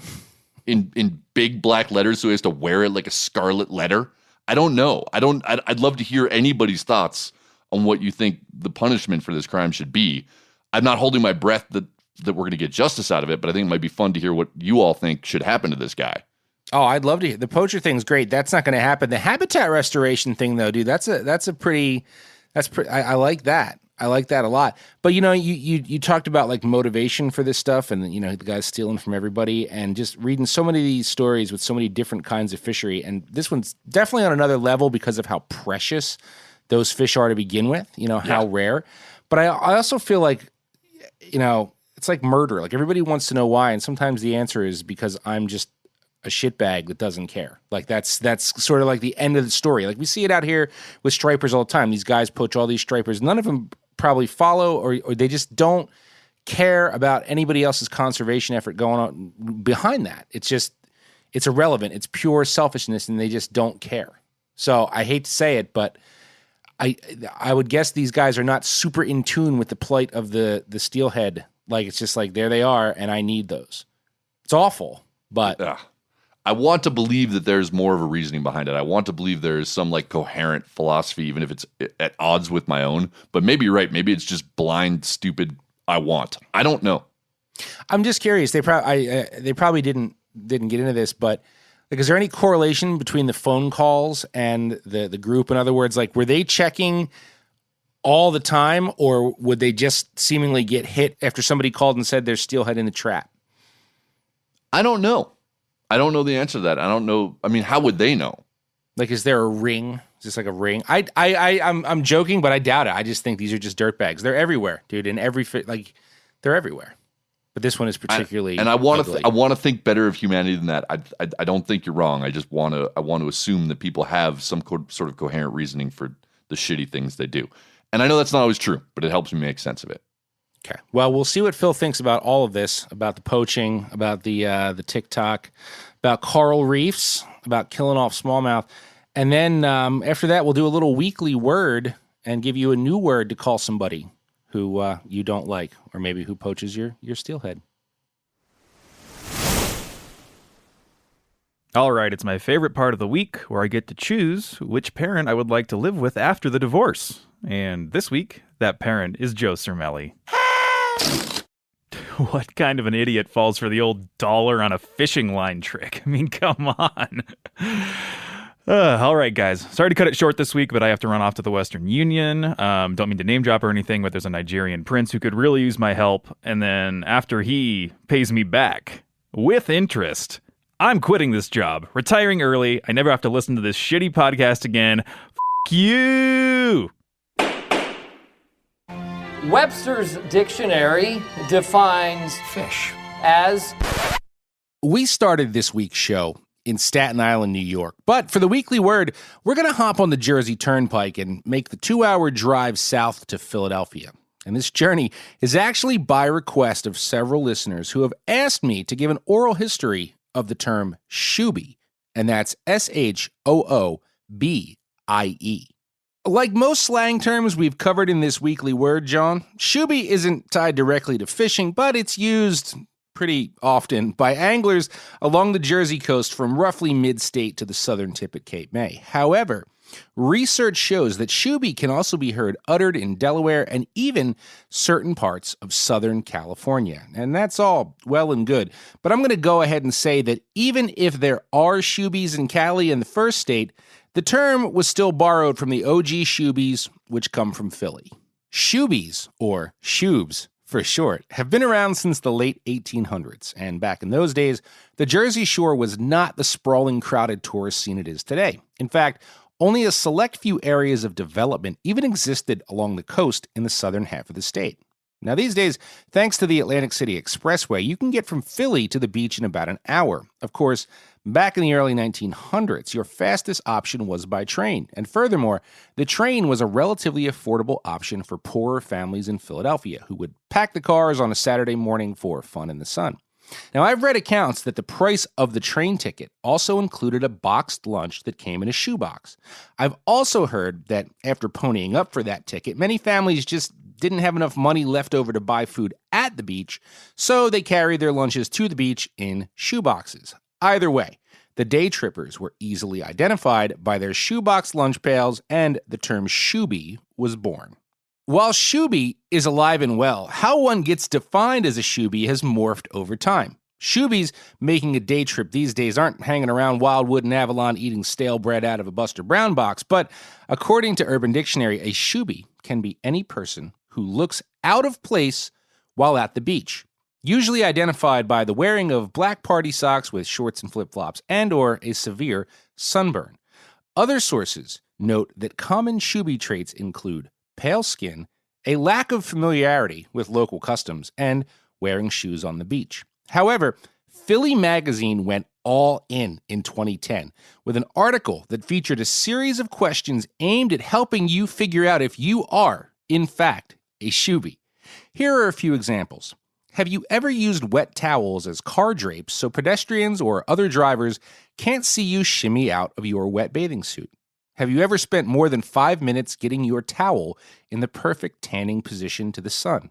in big black letters so he has to wear it like a scarlet letter? I don't know. I'd love to hear anybody's thoughts on what you think the punishment for this crime should be. I'm not holding my breath that we're going to get justice out of it, but I think it might be fun to hear what you all think should happen to this guy. Oh, I'd love to hear. The poacher thing's great. That's not going to happen. The habitat restoration thing, though, dude, I like that. I like that a lot. But, you talked about like motivation for this stuff and, the guy's stealing from everybody and just reading so many of these stories with so many different kinds of fishery. And this one's definitely on another level because of how precious those fish are to begin with, how rare. But I also feel like, it's like murder. Like, everybody wants to know why. And sometimes the answer is because I'm just a shitbag that doesn't care. Like, that's sort of like the end of the story. Like, we see it out here with stripers all the time. These guys poach all these stripers. None of them probably follow or they just don't care about anybody else's conservation effort going on behind that. It's irrelevant. It's pure selfishness, and they just don't care. So I hate to say it, but I would guess these guys are not super in tune with the plight of the steelhead. Like, it's just like, there they are, and I need those. It's awful, but I want to believe that there's more of a reasoning behind it. I want to believe there's some like coherent philosophy, even if it's at odds with my own. But maybe you're right. Maybe it's just blind, stupid. I don't know. I'm just curious. They probably didn't get into this, but like, is there any correlation between the phone calls and the group? In other words, like, were they checking all the time, or would they just seemingly get hit after somebody called and said there's steelhead in the trap? I don't know. I don't know the answer to that. I don't know. I mean, how would they know? Like, is there a ring? Is this like a ring? I'm joking, but I doubt it. I just think these are just dirtbags. They're everywhere, dude. In every they're everywhere. But this one is particularly. I want to think better of humanity than that. I don't think you're wrong. I just want to assume that people have some sort of coherent reasoning for the shitty things they do. And I know that's not always true, but it helps me make sense of it. Okay. Well, we'll see what Phil thinks about all of this, about the poaching, about the TikTok, about coral reefs, about killing off smallmouth. And then after that, we'll do a little weekly word and give you a new word to call somebody who you don't like, or maybe who poaches your steelhead. All right, it's my favorite part of the week where I get to choose which parent I would like to live with after the divorce. And this week, that parent is Joe Cermelli. What kind of an idiot falls for the old dollar on a fishing line trick? I mean, come on. All right, guys. Sorry to cut it short this week, but I have to run off to the Western Union. Don't mean to name drop or anything, but there's a Nigerian prince who could really use my help. And then after he pays me back with interest, I'm quitting this job, retiring early. I never have to listen to this shitty podcast again. F*** you! Webster's dictionary defines fish as... We started this week's show in Staten Island, New York. But for the weekly word, we're going to hop on the Jersey Turnpike and make the 2-hour drive south to Philadelphia. And this journey is actually by request of several listeners who have asked me to give an oral history of the term shoobie, and that's SHOOBIE. Like most slang terms we've covered in this weekly word, John, shooby isn't tied directly to fishing, but it's used pretty often by anglers along the Jersey coast from roughly mid-state to the southern tip at Cape May. However, research shows that shooby can also be heard uttered in Delaware and even certain parts of Southern California. And that's all well and good. But I'm going to go ahead and say that even if there are shoobies in Cali in the first state, the term was still borrowed from the OG shoobies, which come from Philly. Shoobies, or shoobs for short, have been around since the late 1800s. And back in those days, the Jersey Shore was not the sprawling, crowded tourist scene it is today. In fact, only a select few areas of development even existed along the coast in the southern half of the state. Now, these days, thanks to the Atlantic City Expressway, you can get from Philly to the beach in about an hour. Of course, back in the early 1900s, your fastest option was by train. And furthermore, the train was a relatively affordable option for poorer families in Philadelphia who would pack the cars on a Saturday morning for fun in the sun. Now, I've read accounts that the price of the train ticket also included a boxed lunch that came in a shoebox. I've also heard that after ponying up for that ticket, many families just didn't have enough money left over to buy food at the beach, so they carried their lunches to the beach in shoeboxes. Either way, the day trippers were easily identified by their shoebox lunch pails, and the term shooby was born. While shooby is alive and well, how one gets defined as a shooby has morphed over time. Shoobies making a day trip these days aren't hanging around Wildwood and Avalon eating stale bread out of a Buster Brown box, but according to Urban Dictionary, a shooby can be any person who looks out of place while at the beach, usually identified by the wearing of black party socks with shorts and flip-flops and or a severe sunburn. Other sources note that common shooby traits include pale skin, a lack of familiarity with local customs, and wearing shoes on the beach. However, Philly Magazine went all in 2010 with an article that featured a series of questions aimed at helping you figure out if you are, in fact, a shooby. Here are a few examples. Have you ever used wet towels as car drapes so pedestrians or other drivers can't see you shimmy out of your wet bathing suit? Have you ever spent more than 5 minutes getting your towel in the perfect tanning position to the sun?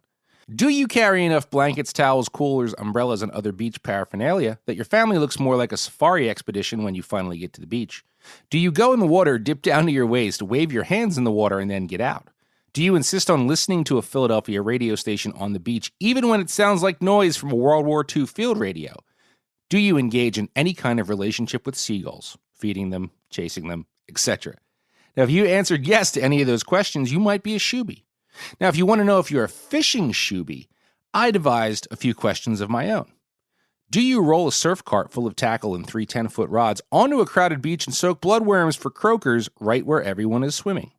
Do you carry enough blankets, towels, coolers, umbrellas, and other beach paraphernalia that your family looks more like a safari expedition when you finally get to the beach? Do you go in the water, dip down to your waist, wave your hands in the water, and then get out? Do you insist on listening to a Philadelphia radio station on the beach, even when it sounds like noise from a World War II field radio? Do you engage in any kind of relationship with seagulls, feeding them, chasing them, etc.? Now, if you answered yes to any of those questions, you might be a shooby. Now, if you want to know if you're a fishing shooby, I devised a few questions of my own. Do you roll a surf cart full of tackle and 3 10-foot rods onto a crowded beach and soak bloodworms for croakers right where everyone is swimming?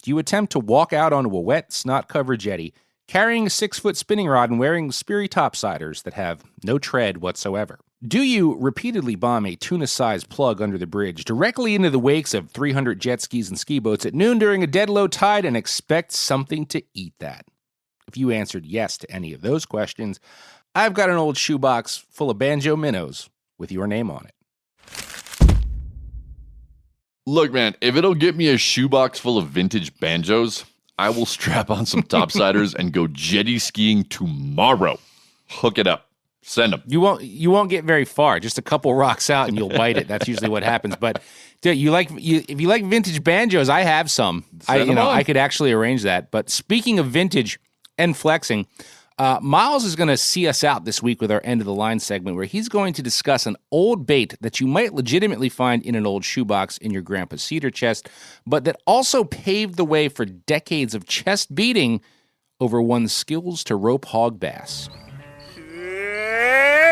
Do you attempt to walk out onto a wet, snot-covered jetty, carrying a 6-foot spinning rod and wearing Sperry topsiders that have no tread whatsoever? Do you repeatedly bomb a tuna-sized plug under the bridge directly into the wakes of 300 jet skis and ski boats at noon during a dead low tide and expect something to eat that? If you answered yes to any of those questions, I've got an old shoebox full of banjo minnows with your name on it. Look, man, if it'll get me a shoebox full of vintage banjos, I will strap on some topsiders and go jetty skiing tomorrow. Hook it up. Send them. You won't get very far. Just a couple rocks out and you'll bite it. That's usually what happens. But dude, if you like vintage banjos, I have some. I could actually arrange that. But speaking of vintage and flexing, Miles is going to see us out this week with our end of the line segment, where he's going to discuss an old bait that you might legitimately find in an old shoebox in your grandpa's cedar chest, but that also paved the way for decades of chest beating over one's skills to rope hog bass.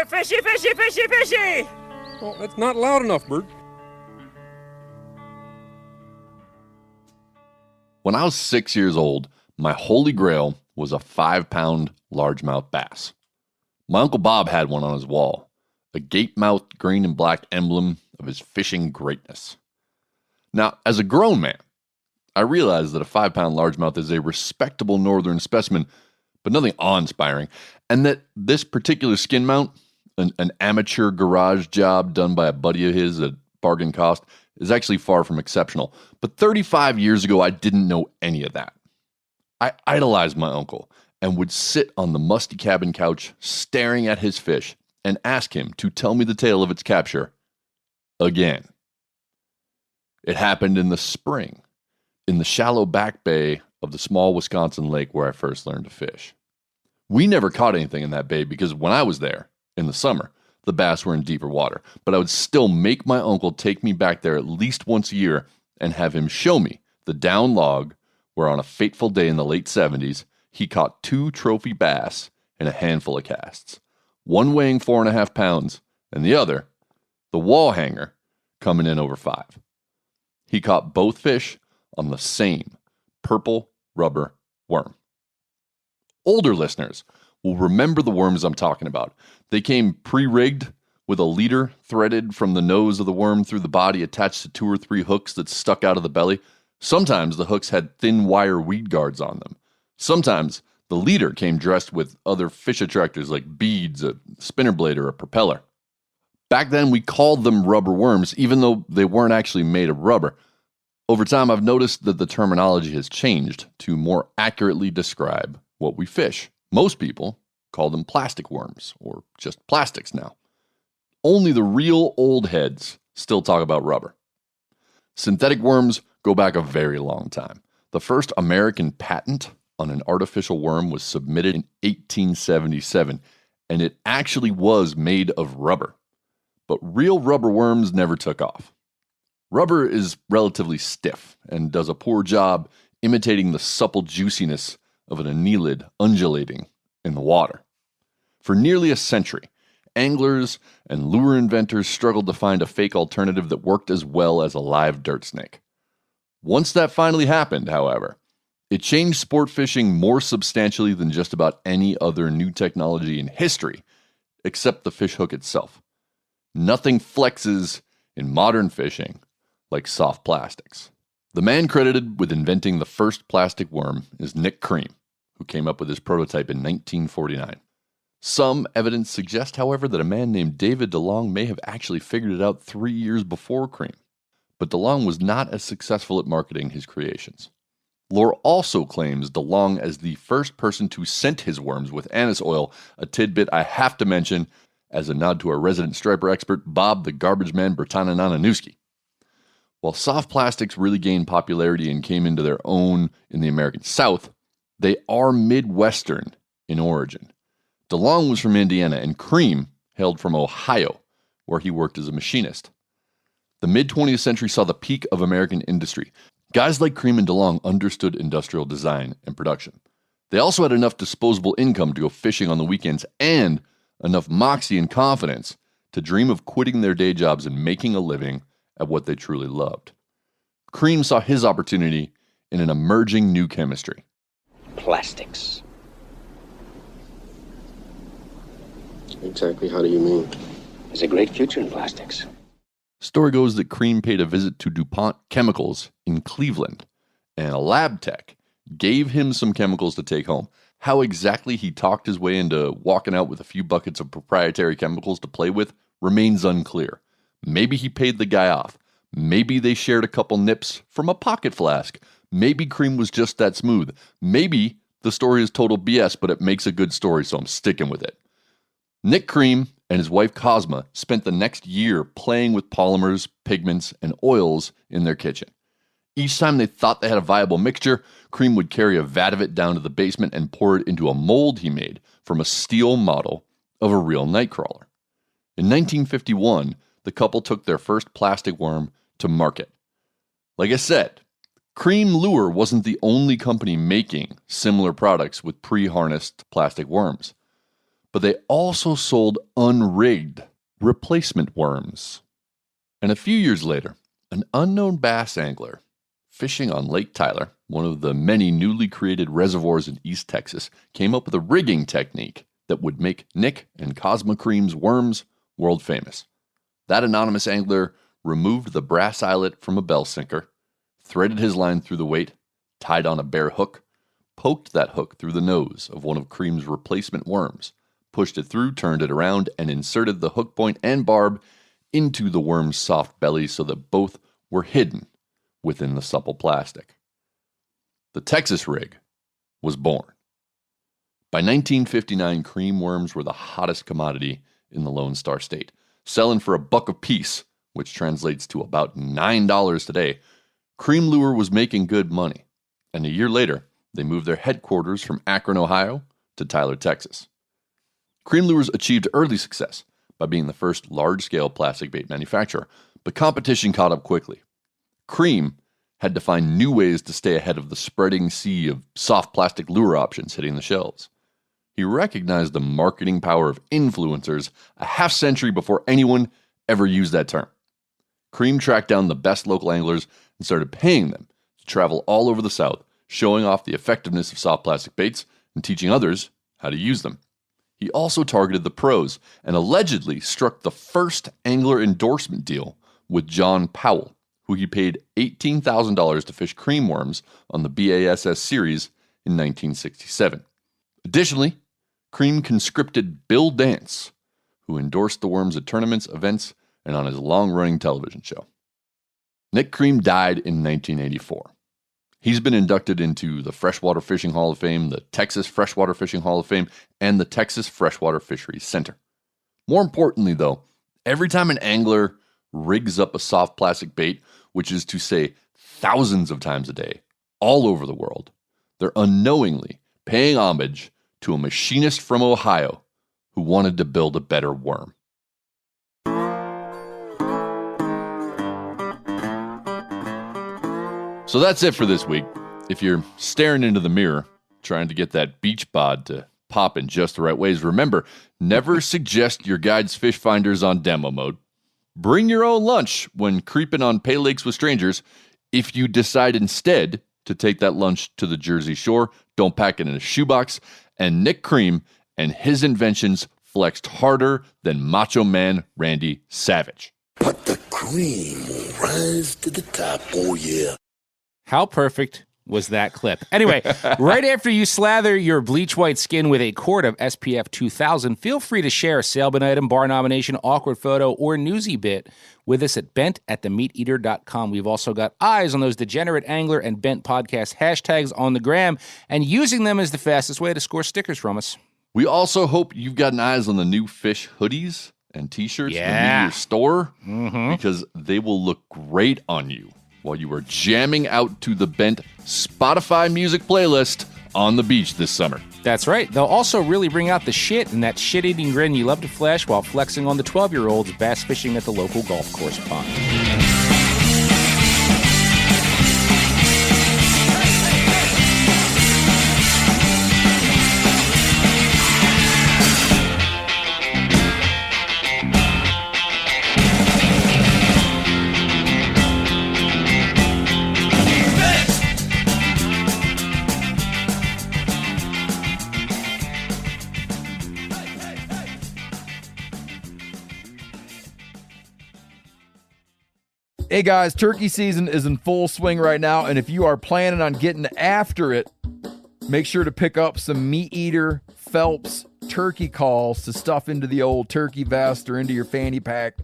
Fishy, fishy, fishy, fishy! Well, that's not loud enough, Bert. When I was 6 years old, my holy grail was a 5-pound largemouth bass. My Uncle Bob had one on his wall, a gape-mouthed green and black emblem of his fishing greatness. Now, as a grown man, I realized that a 5-pound largemouth is a respectable northern specimen, but nothing awe-inspiring, and that this particular skin mount, an amateur garage job done by a buddy of his at bargain cost, is actually far from exceptional. But 35 years ago, I didn't know any of that. I idolized my uncle and would sit on the musty cabin couch staring at his fish and ask him to tell me the tale of its capture again. It happened in the spring, in the shallow back bay of the small Wisconsin lake where I first learned to fish. We never caught anything in that bay because when I was there, in the summer, the bass were in deeper water. But I would still make my uncle take me back there at least once a year and have him show me the down log where on a fateful day in the late 70s, he caught 2 trophy bass in a handful of casts. One weighing 4.5 pounds and the other, the wall hanger, coming in over 5. He caught both fish on the same purple rubber worm. Older listeners will remember the worms I'm talking about. They came pre-rigged with a leader threaded from the nose of the worm through the body attached to 2 or 3 hooks that stuck out of the belly. Sometimes the hooks had thin wire weed guards on them. Sometimes the leader came dressed with other fish attractors like beads, a spinner blade, or a propeller. Back then, we called them rubber worms, even though they weren't actually made of rubber. Over time, I've noticed that the terminology has changed to more accurately describe what we fish. Most people call them plastic worms, or just plastics now. Only the real old heads still talk about rubber. Synthetic worms go back a very long time. The first American patent on an artificial worm was submitted in 1877, and it actually was made of rubber. But real rubber worms never took off. Rubber is relatively stiff and does a poor job imitating the supple juiciness of an annelid undulating in the water. For nearly a century, anglers and lure inventors struggled to find a fake alternative that worked as well as a live dirt snake. Once that finally happened, however, it changed sport fishing more substantially than just about any other new technology in history, except the fish hook itself. Nothing flexes in modern fishing like soft plastics. The man credited with inventing the first plastic worm is Nick Cream, who came up with his prototype in 1949. Some evidence suggests, however, that a man named David DeLong may have actually figured it out 3 years before Cream. But DeLong was not as successful at marketing his creations. Lore also claims DeLong as the first person to scent his worms with anise oil, a tidbit I have to mention as a nod to our resident striper expert, Bob the Garbage Man Bertana-Nananewski. While soft plastics really gained popularity and came into their own in the American South, they are Midwestern in origin. DeLong was from Indiana, and Cream hailed from Ohio, where he worked as a machinist. The mid-20th century saw the peak of American industry. Guys like Cream and DeLong understood industrial design and production. They also had enough disposable income to go fishing on the weekends and enough moxie and confidence to dream of quitting their day jobs and making a living at what they truly loved. Cream saw his opportunity in an emerging new chemistry. Plastics. Exactly how do you mean? There's a great future in plastics. Story goes that Cream paid a visit to DuPont Chemicals in Cleveland, and a lab tech gave him some chemicals to take home. How exactly he talked his way into walking out with a few buckets of proprietary chemicals to play with remains unclear. Maybe he paid the guy off. Maybe they shared a couple nips from a pocket flask. Maybe Cream was just that smooth. Maybe the story is total BS, but it makes a good story, so I'm sticking with it. Nick Cream and his wife Cosma spent the next year playing with polymers, pigments, and oils in their kitchen. Each time they thought they had a viable mixture, Cream would carry a vat of it down to the basement and pour it into a mold he made from a steel model of a real nightcrawler. In 1951, the couple took their first plastic worm to market. Like I said, Cream Lure wasn't the only company making similar products with pre-harnessed plastic worms, but they also sold unrigged replacement worms. And a few years later, an unknown bass angler fishing on Lake Tyler, one of the many newly created reservoirs in East Texas, came up with a rigging technique that would make Nick and Cosma Cream's worms world famous. That anonymous angler removed the brass eyelet from a bell sinker, threaded his line through the weight, tied on a bare hook, poked that hook through the nose of one of Cream's replacement worms, pushed it through, turned it around, and inserted the hook point and barb into the worm's soft belly so that both were hidden within the supple plastic. The Texas rig was born. By 1959, cream worms were the hottest commodity in the Lone Star State, selling for $1 a piece, which translates to about $9 today. Cream lure was making good money, and a year later, they moved their headquarters from Akron, Ohio, to Tyler, Texas. Cream lures achieved early success by being the first large-scale plastic bait manufacturer, but competition caught up quickly. Cream had to find new ways to stay ahead of the spreading sea of soft plastic lure options hitting the shelves. He recognized the marketing power of influencers a half century before anyone ever used that term. Cream tracked down the best local anglers and started paying them to travel all over the South, showing off the effectiveness of soft plastic baits and teaching others how to use them. He also targeted the pros and allegedly struck the first angler endorsement deal with John Powell, who he paid $18,000 to fish cream worms on the BASS series in 1967. Additionally, Cream conscripted Bill Dance, who endorsed the worms at tournaments, events, and on his long-running television show. Nick Cream died in 1984. He's been inducted into the Freshwater Fishing Hall of Fame, the Texas Freshwater Fishing Hall of Fame, and the Texas Freshwater Fisheries Center. More importantly, though, every time an angler rigs up a soft plastic bait, which is to say thousands of times a day, all over the world, they're unknowingly paying homage to a machinist from Ohio who wanted to build a better worm. So that's it for this week. If you're staring into the mirror, trying to get that beach bod to pop in just the right ways, remember, never suggest your guide's fish finders on demo mode. Bring your own lunch when creeping on pay lakes with strangers. If you decide instead to take that lunch to the Jersey Shore, don't pack it in a shoebox. And Nick Cream and his inventions flexed harder than Macho Man Randy Savage. But the cream will rise to the top, oh yeah. How perfect was that clip? Anyway, right after you slather your bleach white skin with a quart of SPF 2000, feel free to share a Sailbin item, bar nomination, awkward photo, or newsy bit with us at bent@themeateater.com. We've also got eyes on those Degenerate Angler and Bent Podcast hashtags on the gram, and using them is the fastest way to score stickers from us. We also hope you've gotten eyes on the new fish hoodies and t-shirts in the Meteor store, because they will look great on you while you are jamming out to the Bent Spotify music playlist on the beach this summer. That's right. They'll also really bring out the shit and that shit-eating grin you love to flash while flexing on the 12-year-olds bass fishing at the local golf course pond. Hey guys, turkey season is in full swing right now, and if you are planning on getting after it, make sure to pick up some Meat Eater Phelps turkey calls to stuff into the old turkey vest or into your fanny pack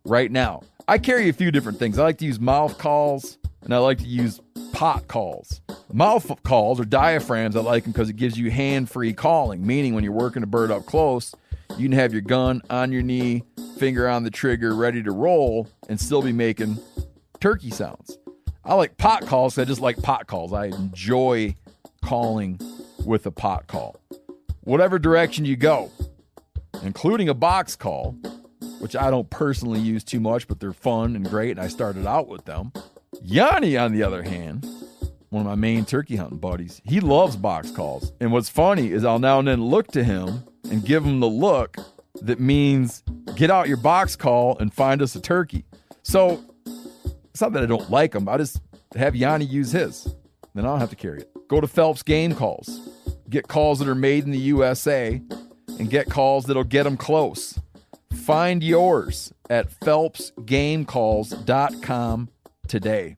right now. I carry a few different things. I like to use mouth calls, and I like to use pot calls. Mouth calls or diaphragms, I like them because it gives you hand-free calling, meaning when you're working a bird up close, you can have your gun on your knee, finger on the trigger, ready to roll, and still be making turkey sounds. I like pot calls. I just like pot calls. I enjoy calling with a pot call. Whatever direction you go, including a box call, which I don't personally use too much, but they're fun and great, and I started out with them. Yanni, on the other hand, one of my main turkey hunting buddies, he loves box calls. And what's funny is I'll now and then look to him and give him the look that means get out your box call and find us a turkey. So it's not that I don't like them. I just have Yanni use his. Then I don't have to carry it. Go to Phelps Game Calls. Get calls that are made in the USA and get calls that'll get them close. Find yours at phelpsgamecalls.com today.